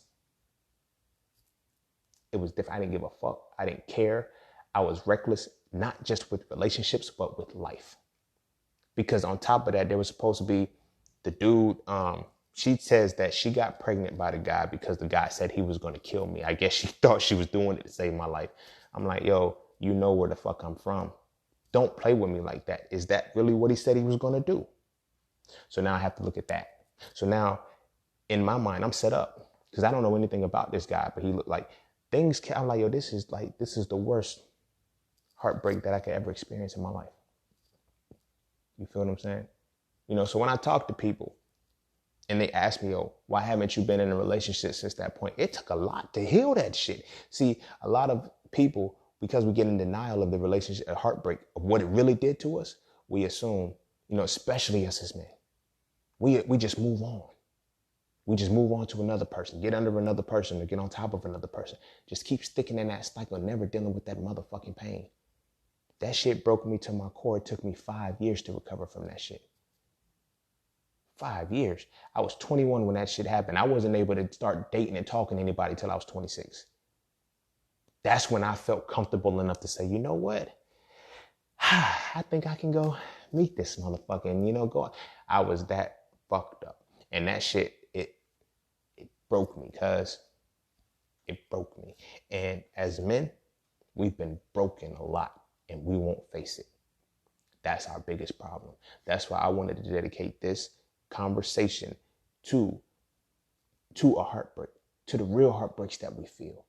It was different. I didn't give a fuck. I didn't care. I was reckless, not just with relationships, but with life. Because on top of that, there was supposed to be the dude, she says that she got pregnant by the guy because the guy said he was going to kill me. I guess she thought she was doing it to save my life. I'm like, yo, you know where the fuck I'm from. Don't play with me like that. Is that really what he said he was going to do? So now I have to look at that. So now in my mind, I'm set up because I don't know anything about this guy, but he looked like things. I'm like, yo, this is the worst heartbreak that I could ever experience in my life. You feel what I'm saying? You know, so when I talk to people and they ask me, yo, why haven't you been in a relationship since that point? It took a lot to heal that shit. See, a lot of people, because we get in denial of the relationship, a heartbreak of what it really did to us, we assume, you know, especially us as men, we just move on. We just move on to another person, get under another person or get on top of another person. Just keep sticking in that cycle, never dealing with that motherfucking pain. That shit broke me to my core. It took me 5 years to recover from that shit. 5 years. I was 21 when that shit happened. I wasn't able to start dating and talking to anybody till I was 26. That's when I felt comfortable enough to say, you know what? I think I can go meet this motherfucker and, you know, go. I was that fucked up. And that shit, it broke me, cuz it broke me. And as men, we've been broken a lot and we won't face it. That's our biggest problem. That's why I wanted to dedicate this conversation to a heartbreak, to the real heartbreaks that we feel.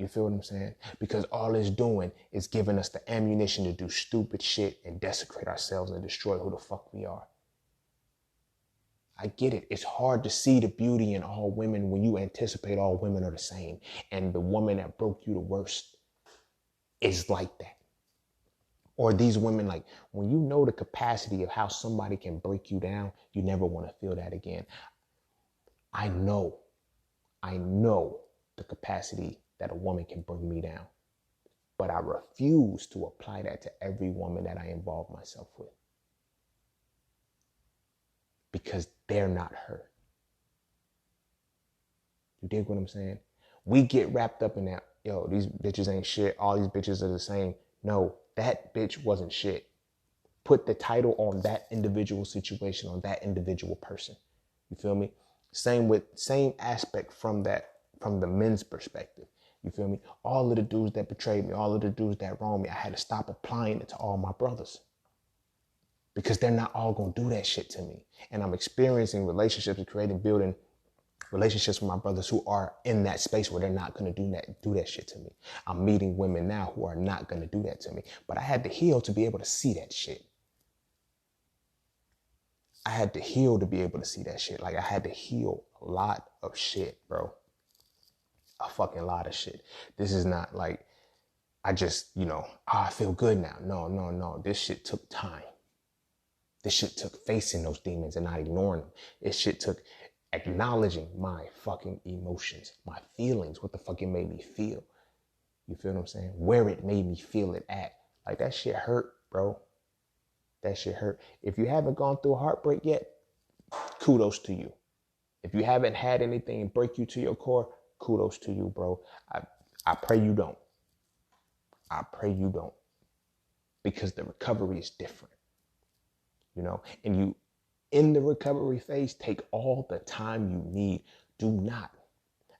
You feel what I'm saying? Because all it's doing is giving us the ammunition to do stupid shit and desecrate ourselves and destroy who the fuck we are. I get it. It's hard to see the beauty in all women when you anticipate all women are the same. And the woman that broke you the worst is like that. Or these women, like when you know the capacity of how somebody can break you down, you never want to feel that again. I know the capacity that a woman can bring me down, but I refuse to apply that to every woman that I involve myself with because they're not her. You dig what I'm saying? We get wrapped up in that, yo, these bitches ain't shit. All these bitches are the same. No, that bitch wasn't shit. Put the title on that individual situation, on that individual person. You feel me? Same aspect from the men's perspective. You feel me? All of the dudes that betrayed me, all of the dudes that wronged me, I had to stop applying it to all my brothers. Because they're not all going to do that shit to me. And I'm experiencing relationships and building relationships with my brothers who are in that space where they're not going to do that shit to me. I'm meeting women now who are not going to do that to me. But I had to heal to be able to see that shit. I had to heal to be able to see that shit. Like, I had to heal a lot of shit, bro. A fucking lot of shit. This is not like I just, I feel good now. No. This shit took time. This shit took facing those demons and not ignoring them. This shit took acknowledging my fucking emotions, my feelings, what the fuck it made me feel. You feel what I'm saying? Where it made me feel it at. Like, that shit hurt, bro. That shit hurt. If you haven't gone through a heartbreak yet, kudos to you. If you haven't had anything break you to your core, kudos to you, bro. I pray you don't. I pray you don't. Because the recovery is different. And you, in the recovery phase, take all the time you need. Do not,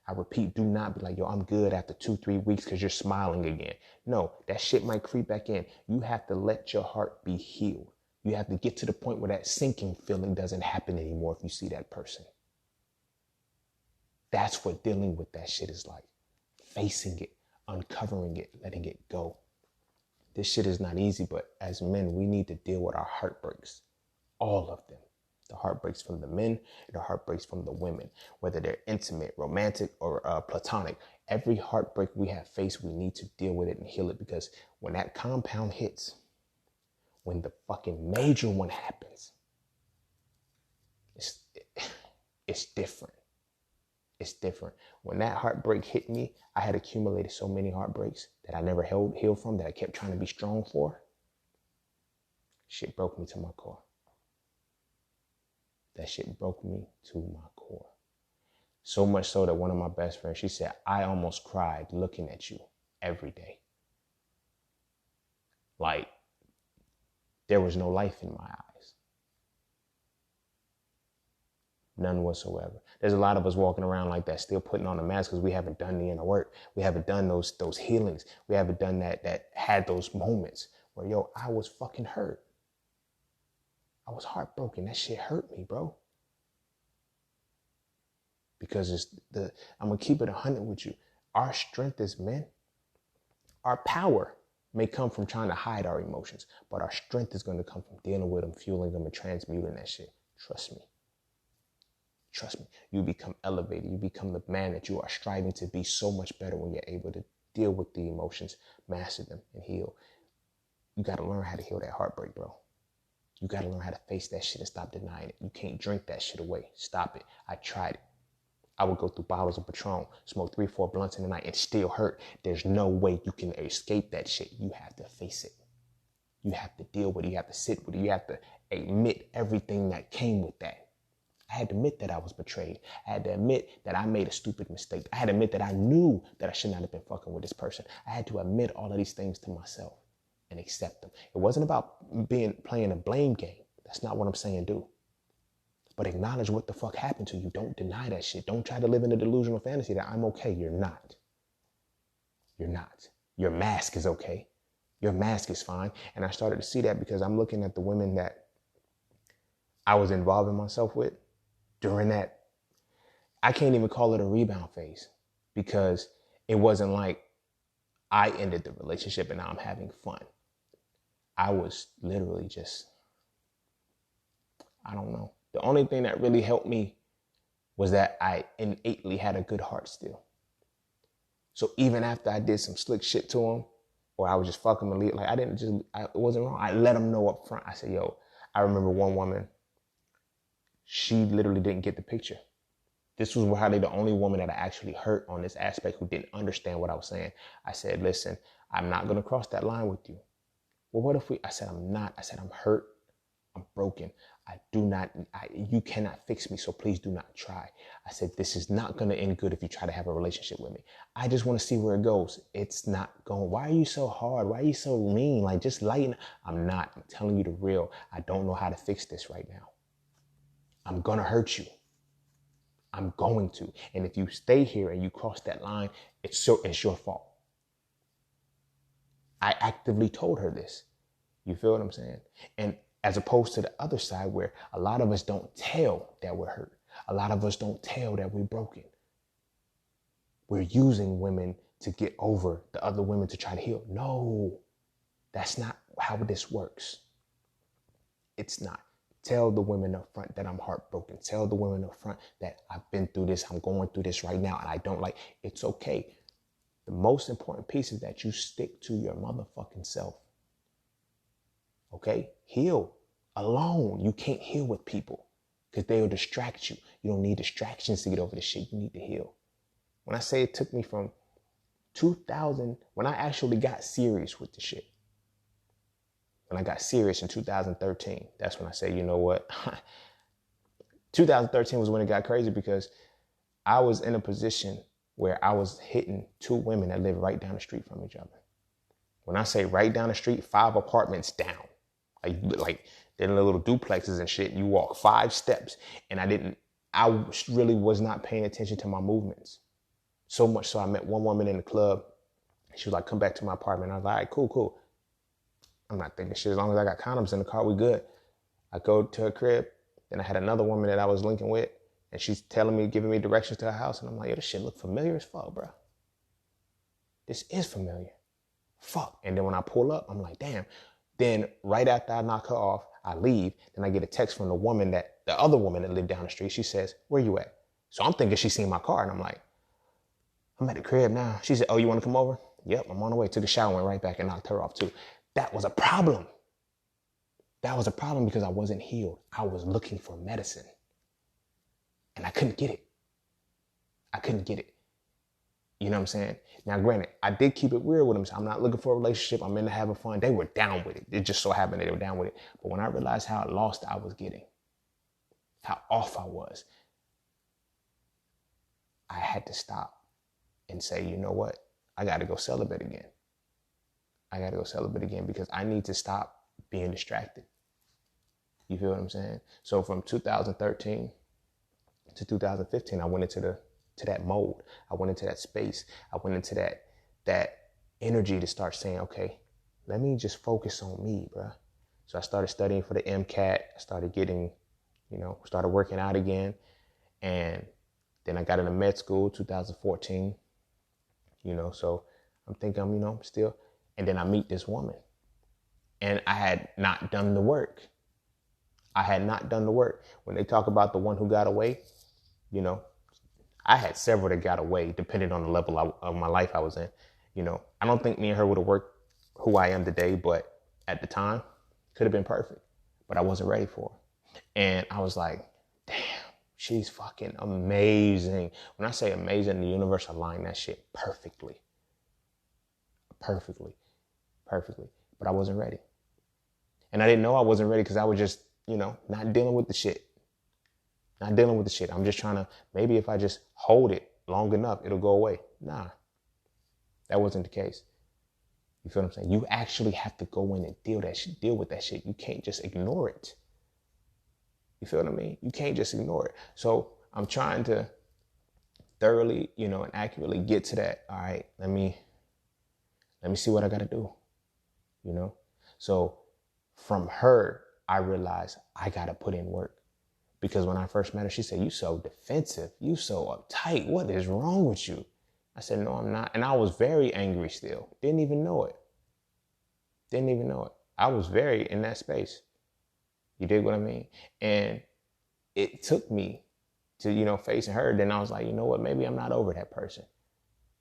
I repeat, do not be like, yo, I'm good after 2-3 weeks because you're smiling again. No, that shit might creep back in. You have to let your heart be healed. You have to get to the point where that sinking feeling doesn't happen anymore if you see that person. That's what dealing with that shit is like. Facing it, uncovering it, letting it go. This shit is not easy, but as men, we need to deal with our heartbreaks. All of them. The heartbreaks from the men and the heartbreaks from the women, whether they're intimate, romantic, or platonic. Every heartbreak we have faced, we need to deal with it and heal it, because when that compound hits, when the fucking major one happens, it's different. It's different. When that heartbreak hit me, I had accumulated so many heartbreaks that I never healed from, that I kept trying to be strong for. Shit broke me to my core. That shit broke me to my core. So much so that one of my best friends, she said, I almost cried looking at you every day. Like, there was no life in my eyes. None whatsoever. There's a lot of us walking around like that, still putting on a mask because we haven't done the inner work. We haven't done those healings. We haven't done that had those moments where, yo, I was fucking hurt. I was heartbroken. That shit hurt me, bro. Because I'm going to keep it 100 with you. Our strength as men, our power may come from trying to hide our emotions, but our strength is going to come from dealing with them, fueling them, and transmuting that shit. Trust me. Trust me. You become elevated. You become the man that you are striving to be so much better when you're able to deal with the emotions, master them, and heal. You got to learn how to heal that heartbreak, bro. You got to learn how to face that shit and stop denying it. You can't drink that shit away. Stop it. I tried it. I would go through bottles of Patron, smoke 3-4 blunts in the night, and still hurt. There's no way you can escape that shit. You have to face it. You have to deal with it. You have to sit with it. You have to admit everything that came with that. I had to admit that I was betrayed. I had to admit that I made a stupid mistake. I had to admit that I knew that I should not have been fucking with this person. I had to admit all of these things to myself and accept them. It wasn't about playing a blame game. That's not what I'm saying do. But acknowledge what the fuck happened to you. Don't deny that shit. Don't try to live in a delusional fantasy that I'm okay. You're not. You're not. Your mask is okay. Your mask is fine. And I started to see that because I'm looking at the women that I was involving myself with during that. I can't even call it a rebound phase, because it wasn't like I ended the relationship and now I'm having fun. I was literally just, I don't know. The only thing that really helped me was that I innately had a good heart still. So even after I did some slick shit to him, or I was just fucking him and leave, like it wasn't wrong. I let him know up front. I said, yo, I remember one woman, she literally didn't get the picture. This was probably the only woman that I actually hurt on this aspect who didn't understand what I was saying. I said, listen, I'm not going to cross that line with you. Well, what if I said, I'm hurt. I'm broken. You cannot fix me. So please do not try. I said, this is not going to end good if you try to have a relationship with me. I just want to see where it goes. It's not going. Why are you so hard? Why are you so mean? Like, just lighten. I'm not. I'm telling you the real. I don't know how to fix this right now. I'm going to hurt you. I'm going to. And if you stay here and you cross that line, it's your fault. I actively told her this. You feel what I'm saying? And as opposed to the other side where a lot of us don't tell that we're hurt. A lot of us don't tell that we're broken. We're using women to get over the other women to try to heal. No, that's not how this works. It's not. Tell the women up front that I'm heartbroken. Tell the women up front that I've been through this. I'm going through this right now and I don't like. It's okay. The most important piece is that you stick to your motherfucking self. Okay? Heal alone. You can't heal with people because they'll distract you. You don't need distractions to get over the shit. You need to heal. When I say it took me from 2000, when I actually got serious with the shit, when I got serious in 2013, that's when I say, you know what? 2013 was when it got crazy because I was in a position where I was hitting two women that lived right down the street from each other. When I say right down the street, 5 apartments down, like they're in little duplexes and shit. You walk 5 steps, and I really was not paying attention to my movements. So much so I met one woman in the club. She was like, come back to my apartment. I was like, all right, cool. I'm not thinking shit. As long as I got condoms in the car, we good. I go to her crib. Then I had another woman that I was linking with, and she's telling me, giving me directions to her house. And I'm like, yo, this shit look familiar as fuck, bro. This is familiar. Fuck. And then when I pull up, I'm like, damn. Then right after I knock her off, I leave. Then I get a text from the other woman that lived down the street. She says, where you at? So I'm thinking she's seen my car. And I'm like, I'm at the crib now. She said, oh, you want to come over? Yep, I'm on the way. Took a shower, went right back and knocked her off too. That was a problem. That was a problem because I wasn't healed. I was looking for medicine. And I couldn't get it. You know what I'm saying? Now, granted, I did keep it weird with them. So I'm not looking for a relationship. I'm into having fun. They were down with it. It just so happened that they were down with it. But when I realized how lost I was getting, how off I was, I had to stop and say, you know what? I got to go celibate again. Because I need to stop being distracted. You feel what I'm saying? So from 2013 to 2015, I went into that mode. I went into that space. I went into that energy to start saying, okay, let me just focus on me, bro. So I started studying for the MCAT. I started getting, started working out again. And then I got into med school 2014, so I'm thinking I'm still, and then I meet this woman and I had not done the work. When they talk about the one who got away, I had several that got away depending on the level of my life I was in. I don't think me and her would have worked who I am today, but at the time could have been perfect, but I wasn't ready for her. And I was like, damn, she's fucking amazing. When I say amazing, the universe aligned that shit perfectly. But I wasn't ready. And I didn't know I wasn't ready because I was just, not dealing with the shit. I'm just trying to, maybe if I just hold it long enough, it'll go away. Nah, that wasn't the case. You feel what I'm saying? You actually have to go in and deal with that shit. You can't just ignore it. You feel what I mean? You can't just ignore it. So I'm trying to thoroughly, and accurately get to that. All right, let me see what I got to do, So from her, I realized I got to put in work. Because when I first met her, she said, you so defensive. You so uptight. What is wrong with you? I said, no, I'm not. And I was very angry still. Didn't even know it. I was very in that space. You dig what I mean? And it took me to, facing her. Then I was like, you know what? Maybe I'm not over that person.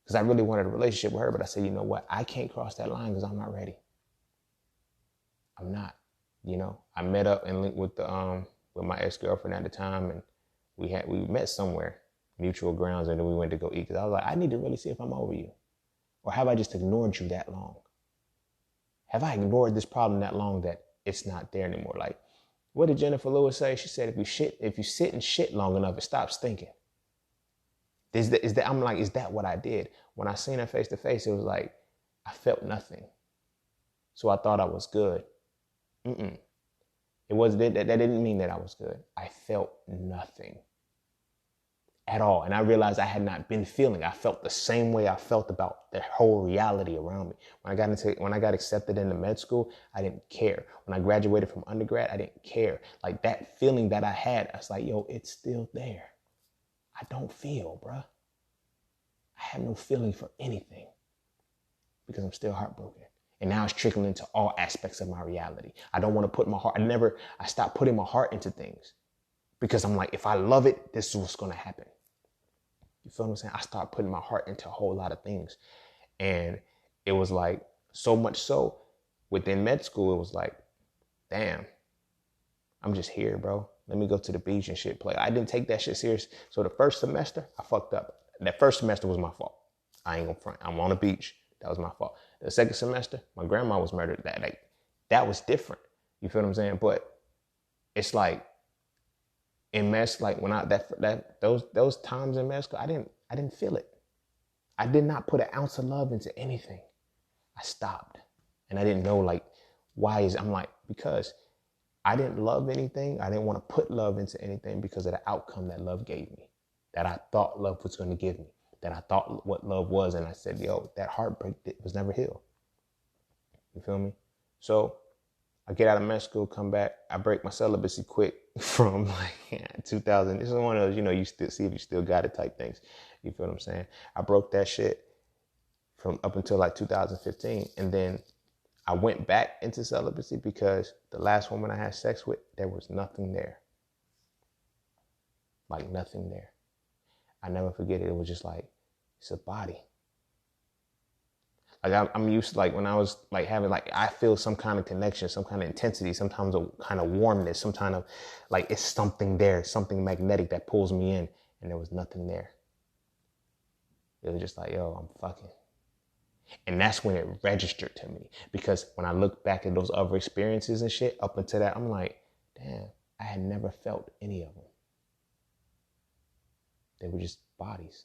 Because I really wanted a relationship with her. But I said, you know what? I can't cross that line because I'm not ready. I'm not. I met up and linked with with my ex-girlfriend at the time, and we met somewhere, mutual grounds, and then we went to go eat. Because I was like, I need to really see if I'm over you. Or have I just ignored you that long? Have I ignored this problem that long that it's not there anymore? Like, what did Jennifer Lewis say? She said, if you sit and shit long enough, it stops thinking. Is that what I did? When I seen her face to face, it was like, I felt nothing. So I thought I was good. It was that didn't mean that I was good. I felt nothing at all. And I realized I had not been feeling. I felt the same way I felt about the whole reality around me. When I got accepted into med school, I didn't care. When I graduated from undergrad, I didn't care. Like that feeling that I had, I was like, yo, it's still there. I don't feel, bruh. I have no feeling for anything because I'm still heartbroken. And now it's trickling into all aspects of my reality. I don't want to put my heart, I stopped putting my heart into things because I'm like, if I love it, this is what's going to happen. You feel what I'm saying? I started putting my heart into a whole lot of things. And it was like, so much so within med school, it was like, damn, I'm just here, bro. Let me go to the beach and shit play. I didn't take that shit serious. So the first semester, I fucked up. That first semester was my fault. I ain't gonna front. I'm on the beach. That was my fault. The second semester, my grandma was murdered. That was different. You feel what I'm saying? But it's like in mess, like when those times in med school, I didn't feel it. I did not put an ounce of love into anything. I stopped. And I didn't know like because I didn't love anything. I didn't want to put love into anything because of the outcome that love gave me, that I thought love was going to give me, that I thought what love was. And I said, yo, that heartbreak was never healed. You feel me? So I get out of med school, come back. I break my celibacy quick from like 2000. This is one of those, you still see if you still got it type things. You feel what I'm saying? I broke that shit from up until like 2015. And then I went back into celibacy because the last woman I had sex with, there was nothing there. Like nothing there. I never forget it. It was just like, it's a body. Like I'm used to like when I was like having like, I feel some kind of connection, some kind of intensity, sometimes a kind of warmness, some kind of like, it's something there, something magnetic that pulls me in, and there was nothing there. It was just like, yo, I'm fucking. And that's when it registered to me, because when I look back at those other experiences and shit up until that, I'm like, damn, I had never felt any of them. They were just bodies.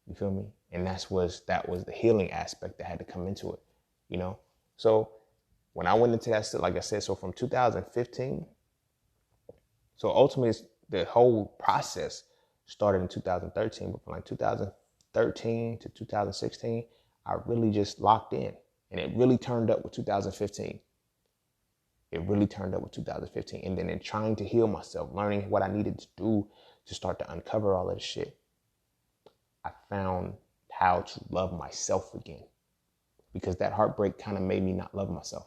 You feel me? And that was the healing aspect that had to come into it, So when I went into that, like I said, so from 2015, so ultimately the whole process started in 2013, but from like 2013 to 2016, I really just locked in, and it really turned up with 2015. It really turned up with 2015. And then in trying to heal myself, learning what I needed to do to start to uncover all of this shit, I found how to love myself again, because that heartbreak kind of made me not love myself,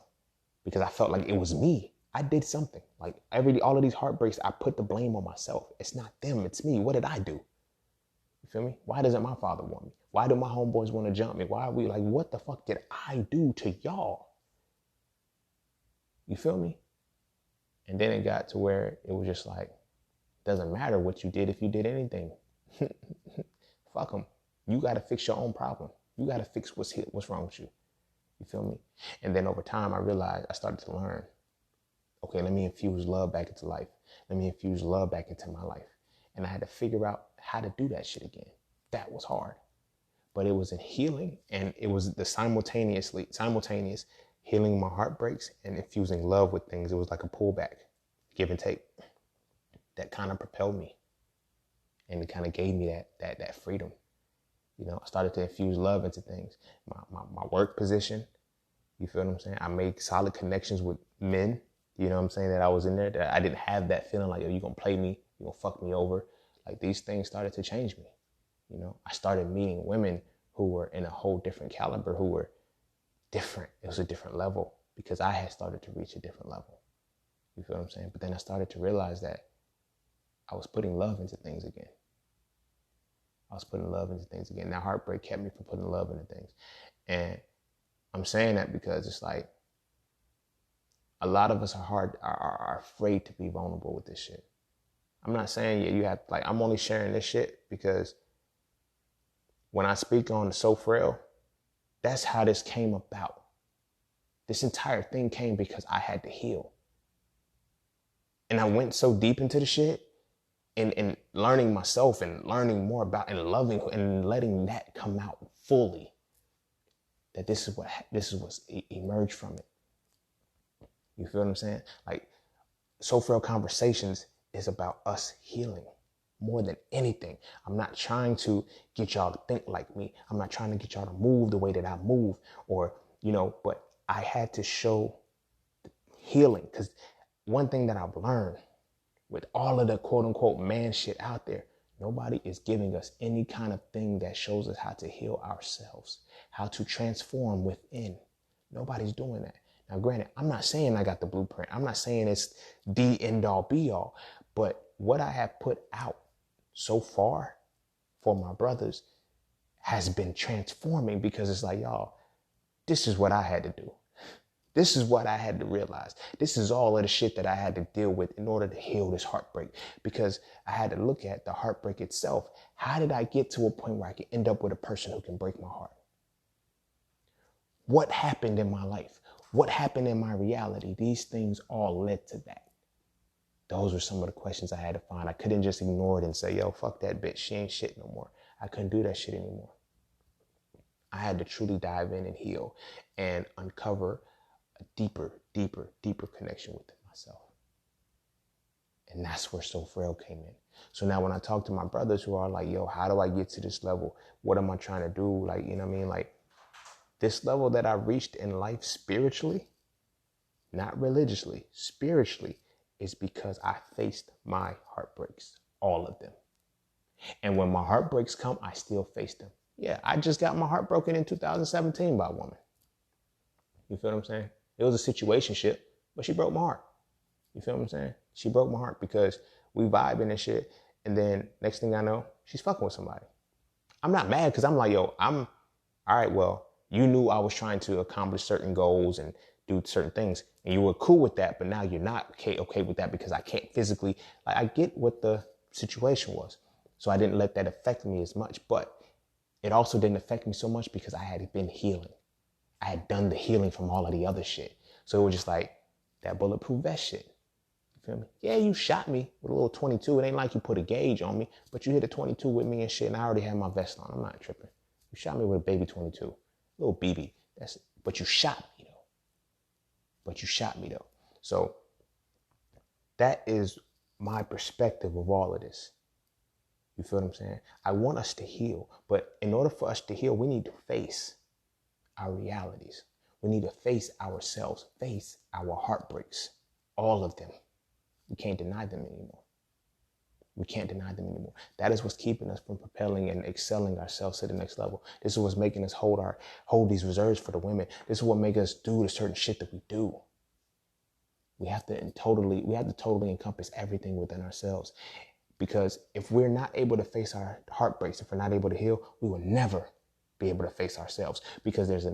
because I felt like it was me. I did something. Like all of these heartbreaks, I put the blame on myself. It's not them, it's me. What did I do? You feel me? Why doesn't my father want me? Why do my homeboys want to jump me? Why are we like, what the fuck did I do to y'all? You feel me? And then it got to where it was just like, doesn't matter what you did if you did anything. Fuck them. You got to fix your own problem. You got to fix what's wrong with you. You feel me? And then over time, I realized I started to learn, okay, let me infuse love back into life. Let me infuse love back into my life. And I had to figure out how to do that shit again. That was hard. But it was in healing, and it was the simultaneous healing my heartbreaks and infusing love with things. It was like a pullback, give and take, that kind of propelled me, and it kind of gave me that freedom. I started to infuse love into things. My work position, you feel what I'm saying? I made solid connections with men, you know what I'm saying, that I was in there, that I didn't have that feeling like, yo, you gonna play me, you gonna fuck me over. Like these things started to change me. I started meeting women who were in a whole different caliber, who were different. It was a different level because I had started to reach a different level. You feel what I'm saying? But then I started to realize that I was putting love into things again. Now heartbreak kept me from putting love into things. And I'm saying that because it's like a lot of us are afraid to be vulnerable with this shit. I'm not saying you have, like, I'm only sharing this shit because when I speak on So Frail, that's how this came about. This entire thing came because I had to heal. And I went so deep into the shit and learning myself and learning more about and loving and letting that come out fully, that this is what emerged from it. You feel what I'm saying? Like, So Frail Conversations is about us healing more than anything. I'm not trying to get y'all to think like me. I'm not trying to get y'all to move the way that I move, or, but I had to show healing, because one thing that I've learned with all of the quote unquote man shit out there, nobody is giving us any kind of thing that shows us how to heal ourselves, how to transform within. Nobody's doing that. Now, granted, I'm not saying I got the blueprint. I'm not saying it's the end all be all, but what I have put out so far for my brothers has been transforming, because it's like, y'all, this is what I had to do. This is what I had to realize. This is all of the shit that I had to deal with in order to heal this heartbreak, because I had to look at the heartbreak itself. How did I get to a point where I can end up with a person who can break my heart? What happened in my life? What happened in my reality? These things all led to that. Those were some of the questions I had to find. I couldn't just ignore it and say, yo, fuck that bitch. She ain't shit no more. I couldn't do that shit anymore. I had to truly dive in and heal and uncover a deeper connection with myself. And that's where So Frail came in. So now when I talk to my brothers who are like, yo, how do I get to this level? What am I trying to do? Like, you know what I mean? Like, this level that I reached in life spiritually, not religiously, spiritually, is because I faced my heartbreaks, all of them. And when my heartbreaks come, I still face them. Yeah, I just got my heart broken in 2017 by a woman. You feel what I'm saying? It was a situationship, but she broke my heart. You feel what I'm saying? She broke my heart because we vibing and shit. And then next thing I know, she's fucking with somebody. I'm not mad because I'm like, yo, all right, well, you knew I was trying to accomplish certain goals and do certain things, and you were cool with that, but now you're not okay with that because I can't physically, like, I get what the situation was. So I didn't let that affect me as much, but it also didn't affect me so much because I had been healing. I had done the healing from all of the other shit. So it was just like that bulletproof vest shit. You feel me? Yeah, you shot me with a little 22. It ain't like you put a gauge on me, but you hit a 22 with me and shit, and I already had my vest on. I'm not tripping. You shot me with a baby 22. Little BB. But you shot me though. So that is my perspective of all of this. You feel what I'm saying? I want us to heal, but in order for us to heal, we need to face our realities. We need to face ourselves, face our heartbreaks, all of them. We can't deny them anymore. That is what's keeping us from propelling and excelling ourselves to the next level. This is what's making us hold these reserves for the women. This is what makes us do the certain shit that we do. We have to totally encompass everything within ourselves. Because if we're not able to face our heartbreaks, if we're not able to heal, we will never be able to face ourselves. Because there's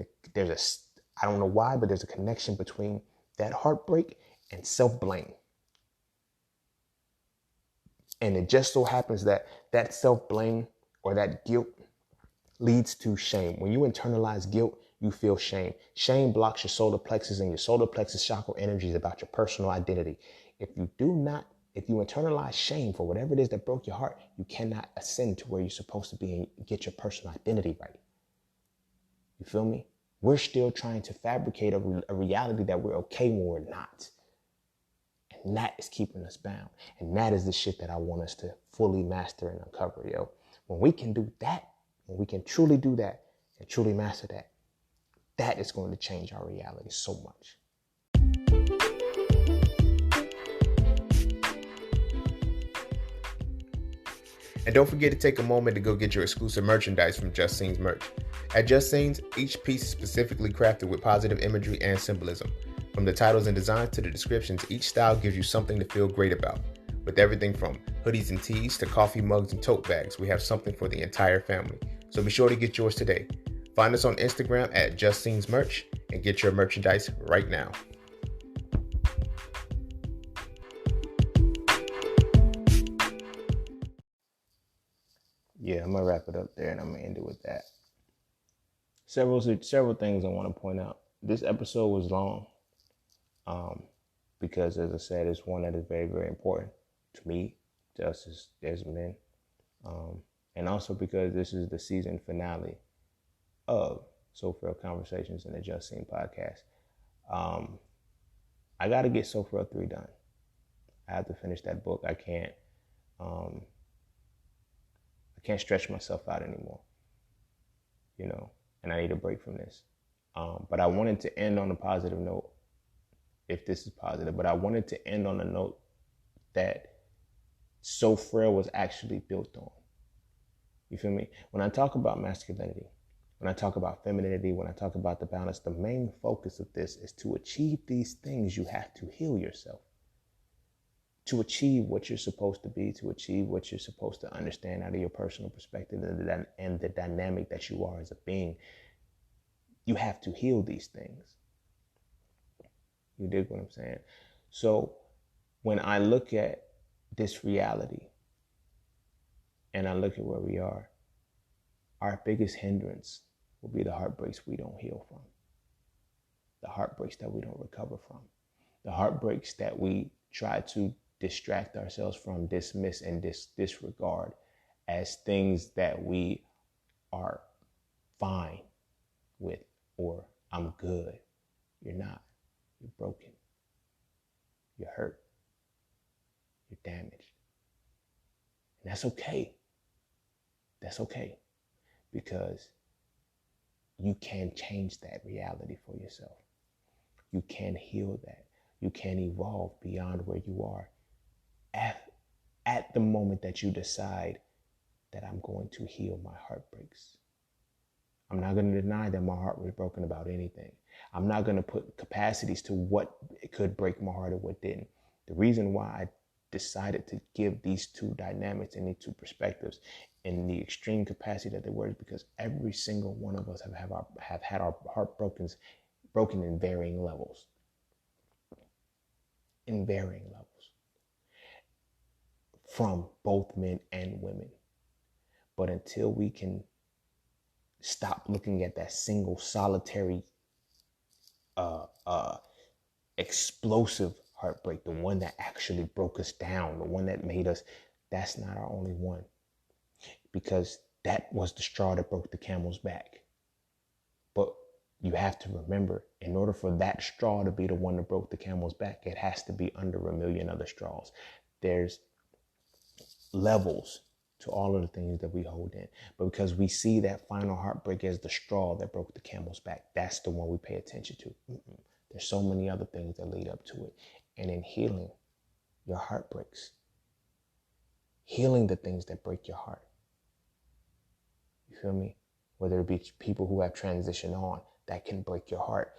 I don't know why, but there's a connection between that heartbreak and self-blame. And it just so happens that self-blame or that guilt leads to shame. When you internalize guilt, you feel shame. Shame blocks your solar plexus, and your solar plexus chakra energy is about your personal identity. If you internalize shame for whatever it is that broke your heart, you cannot ascend to where you're supposed to be and get your personal identity right. You feel me? We're still trying to fabricate a reality that we're okay when we're not. And that is keeping us bound. And that is the shit that I want us to fully master and uncover, yo. When we can do that, when we can truly do that and truly master that, that is going to change our reality so much. And don't forget to take a moment to go get your exclusive merchandise from Just Scenes merch. At Just Scenes, each piece is specifically crafted with positive imagery and symbolism. From the titles and designs to the descriptions, each style gives you something to feel great about. With everything from hoodies and tees to coffee mugs and tote bags, we have something for the entire family. So be sure to get yours today. Find us on Instagram at Just Scenes merch and get your merchandise right now. Yeah, I'm gonna wrap it up there, and I'm gonna end it with that. Several things I want to point out. This episode was long, because, as I said, it's one that is very, very important to me, to us as men, and also because this is the season finale of So Frail Conversations and the Just Scene podcast. I got to get So Frail 3 done. I have to finish that book. I can't I can't stretch myself out anymore, and I need a break from this. But I wanted to end on a positive note, if this is positive, but I wanted to end on a note that So Frail was actually built on. You feel me? When I talk about masculinity, when I talk about femininity, when I talk about the balance, the main focus of this is to achieve these things, you have to heal yourself. To achieve what you're supposed to be, to achieve what you're supposed to understand out of your personal perspective and the dynamic that you are as a being, you have to heal these things. You dig what I'm saying? So when I look at this reality and I look at where we are, our biggest hindrance will be the heartbreaks we don't heal from, the heartbreaks that we don't recover from, the heartbreaks that we try to distract ourselves from, dismiss, and disregard as things that we are fine with, or I'm good. You're not. You're broken. You're hurt. You're damaged. And that's okay. That's okay. Because you can change that reality for yourself. You can heal that. You can evolve beyond where you are at the moment that you decide that I'm going to heal my heartbreaks. I'm not going to deny that my heart was broken about anything. I'm not going to put capacities to what could break my heart or what didn't. The reason why I decided to give these two dynamics and these two perspectives in the extreme capacity that they were is because every single one of us have had our heart broken in varying levels. In varying levels. From both men and women. But until we can stop looking at that single solitary explosive heartbreak, the one that actually broke us down, the one that made us, that's not our only one. Because that was the straw that broke the camel's back. But you have to remember, in order for that straw to be the one that broke the camel's back, it has to be under a million other straws. There's levels to all of the things that we hold in. But because we see that final heartbreak as the straw that broke the camel's back, that's the one we pay attention to. There's so many other things that lead up to it. And in healing your heartbreaks, healing the things that break your heart, you feel me? Whether it be people who have transitioned on, that can break your heart,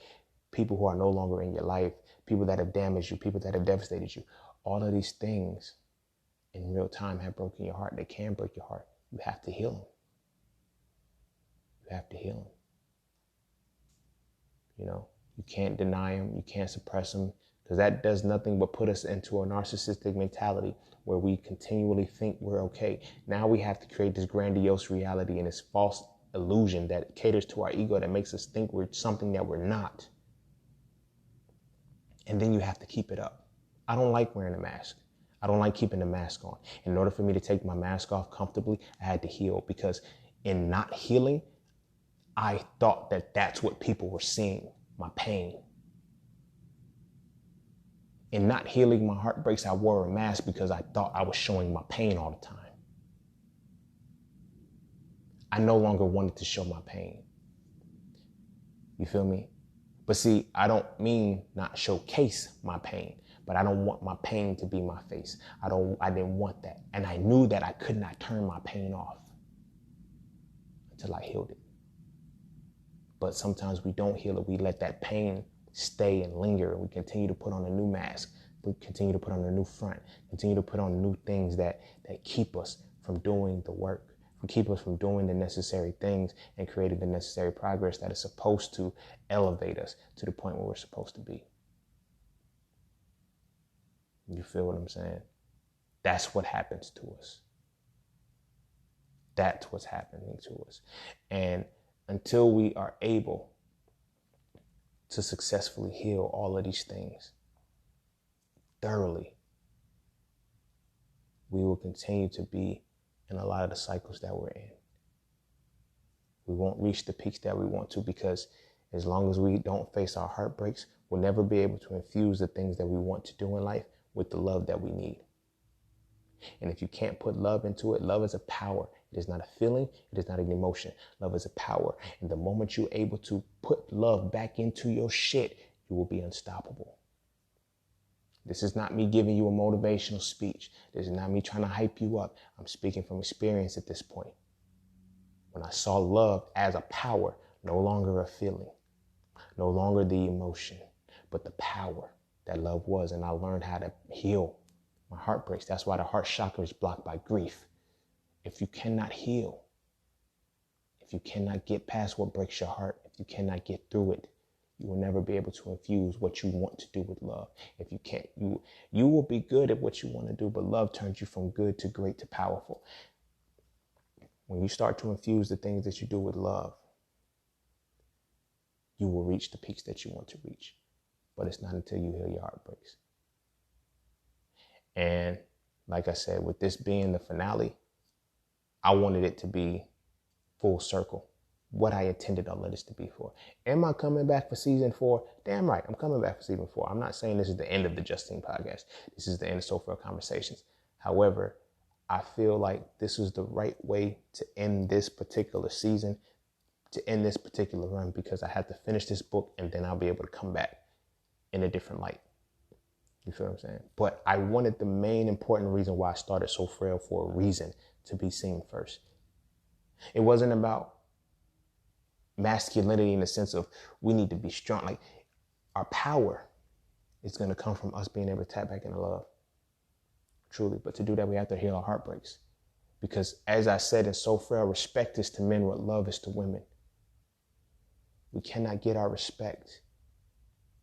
people who are no longer in your life, people that have damaged you, people that have devastated you, all of these things in real time have broken your heart. They can break your heart. You have to heal them. You have to heal them. You can't deny them. You can't suppress them, because that does nothing but put us into a narcissistic mentality where we continually think we're okay. Now we have to create this grandiose reality and this false illusion that caters to our ego that makes us think we're something that we're not. And then you have to keep it up. I don't like wearing a mask. I don't like keeping the mask on. In order for me to take my mask off comfortably, I had to heal, because in not healing, I thought that that's what people were seeing, my pain. In not healing my heartbreaks, I wore a mask because I thought I was showing my pain all the time. I no longer wanted to show my pain. You feel me? But see, I don't mean not showcase my pain, but I don't want my pain to be my face. I didn't want that. And I knew that I could not turn my pain off until I healed it. But sometimes we don't heal it. We let that pain stay and linger. We continue to put on a new mask. We continue to put on a new front. Continue to put on new things that keep us from doing the work. Keep us from doing the necessary things and creating the necessary progress that is supposed to elevate us to the point where we're supposed to be. You feel what I'm saying? That's what happens to us. That's what's happening to us. And until we are able to successfully heal all of these things thoroughly, we will continue to be in a lot of the cycles that we're in. We won't reach the peaks that we want to, because as long as we don't face our heartbreaks, we'll never be able to infuse the things that we want to do in life with the love that we need. And if you can't put love into it, love is a power. It is not a feeling. It is not an emotion. Love is a power. And the moment you're able to put love back into your shit, you will be unstoppable. This is not me giving you a motivational speech. This is not me trying to hype you up. I'm speaking from experience at this point. When I saw love as a power, no longer a feeling, no longer the emotion, but the power that love was. And I learned how to heal my heartbreaks. That's why the heart chakra is blocked by grief. If you cannot heal, if you cannot get past what breaks your heart, if you cannot get through it, you will never be able to infuse what you want to do with love. If you can't, you will be good at what you want to do, but love turns you from good to great to powerful. When you start to infuse the things that you do with love, you will reach the peaks that you want to reach. But it's not until you heal your heartbreaks. And like I said, with this being the finale, I wanted it to be full circle. What I intended all of this to be for. Am I coming back for season 4? Damn right, I'm coming back for season 4. I'm not saying this is the end of the Justine podcast. This is the end of So Frail Conversations. However, I feel like this was the right way to end this particular season, to end this particular run, because I had to finish this book and then I'll be able to come back in a different light. You feel what I'm saying? But I wanted the main important reason why I started So Frail for a reason to be seen first. It wasn't about masculinity in the sense of we need to be strong. Like, our power is going to come from us being able to tap back into love. Truly. But to do that, we have to heal our heartbreaks. Because as I said in So Frail, respect is to men what love is to women. We cannot get our respect.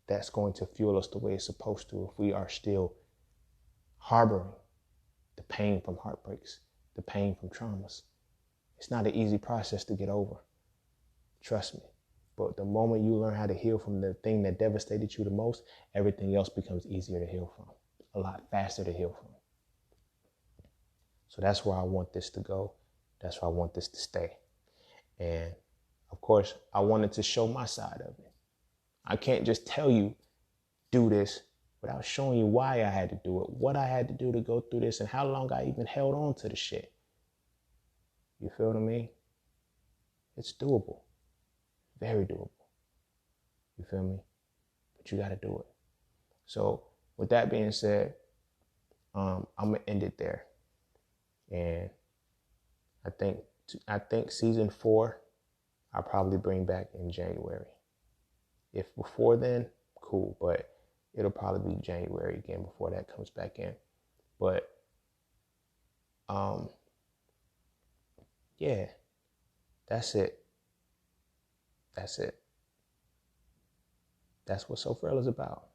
That's going to fuel us the way it's supposed to if we are still harboring the pain from heartbreaks, the pain from traumas. It's not an easy process to get over. Trust me. But the moment you learn how to heal from the thing that devastated you the most, everything else becomes easier to heal from, a lot faster to heal from. So that's where I want this to go. That's where I want this to stay. And of course, I wanted to show my side of it. I can't just tell you, do this, without showing you why I had to do it, what I had to do to go through this, and how long I even held on to the shit. You feel what I mean? It's doable. Very doable. You feel me? But you got to do it. So with that being said, I'm going to end it there. And I think season 4, I'll probably bring back in January. If before then, cool. But it'll probably be January again before that comes back in. But, yeah, that's it. That's it. That's what So Frail is about.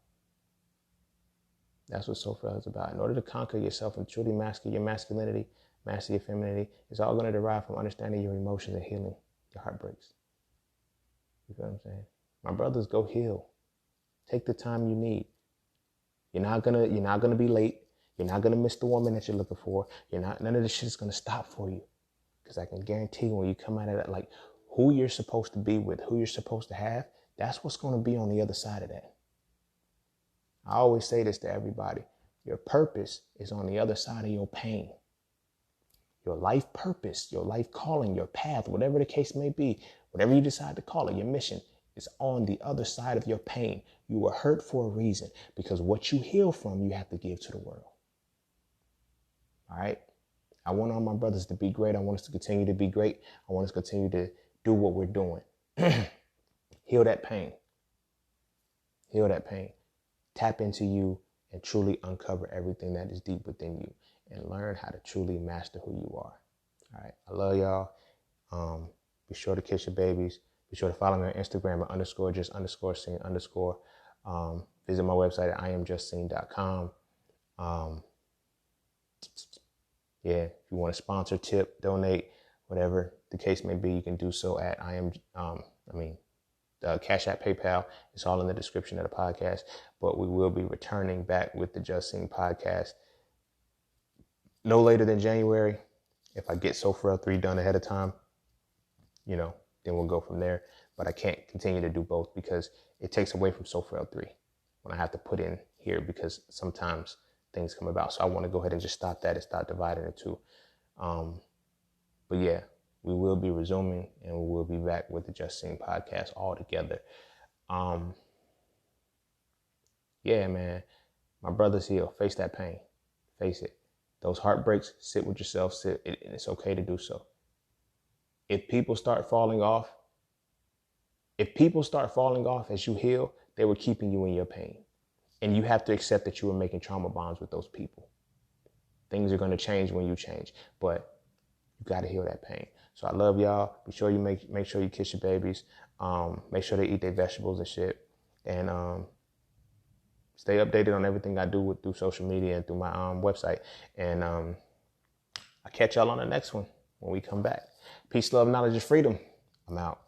That's what So Frail is about. In order to conquer yourself and truly master your masculinity, master your femininity, it's all going to derive from understanding your emotions and healing your heartbreaks. You feel what I'm saying? My brothers, go heal. Take the time you need. You're not gonna be late. You're not gonna miss the woman that you're looking for. None of this shit is gonna stop for you. Because I can guarantee when you come out of that, like, who you're supposed to be with, who you're supposed to have, that's what's going to be on the other side of that. I always say this to everybody. Your purpose is on the other side of your pain. Your life purpose, your life calling, your path, whatever the case may be, whatever you decide to call it, your mission is on the other side of your pain. You were hurt for a reason, because what you heal from, you have to give to the world. All right? I want all my brothers to be great. I want us to continue to be great. I want us to continue to do what we're doing. Heal that pain. Heal that pain. Tap into you and truly uncover everything that is deep within you and learn how to truly master who you are. All right. I love y'all. Be sure to kiss your babies. Be sure to follow me on Instagram at _just_scene_. Visit my website at iamjustscene.com. Yeah, if you want to sponsor, tip, donate, whatever the case may be, you can do so at Cash App, PayPal. It's all in the description of the podcast. But we will be returning back with the Just Scene podcast no later than January. If I get So Frail 3 done ahead of time, then we'll go from there. But I can't continue to do both because it takes away from So Frail 3 when I have to put in here, because sometimes things come about. So I want to go ahead and just stop that and start dividing it too. But yeah, we will be resuming, and we will be back with the Just Sing podcast all together. Yeah, man, my brothers heal. Face that pain. Face it. Those heartbreaks, sit with yourself. It's okay to do so. If people start falling off as you heal, they were keeping you in your pain. And you have to accept that you were making trauma bonds with those people. Things are going to change when you change, but you got to heal that pain. So I love y'all. Be sure you make sure you kiss your babies. Make sure they eat their vegetables and shit. And stay updated on everything I do through social media and through my website. And I'll catch y'all on the next one when we come back. Peace, love, knowledge, and freedom. I'm out.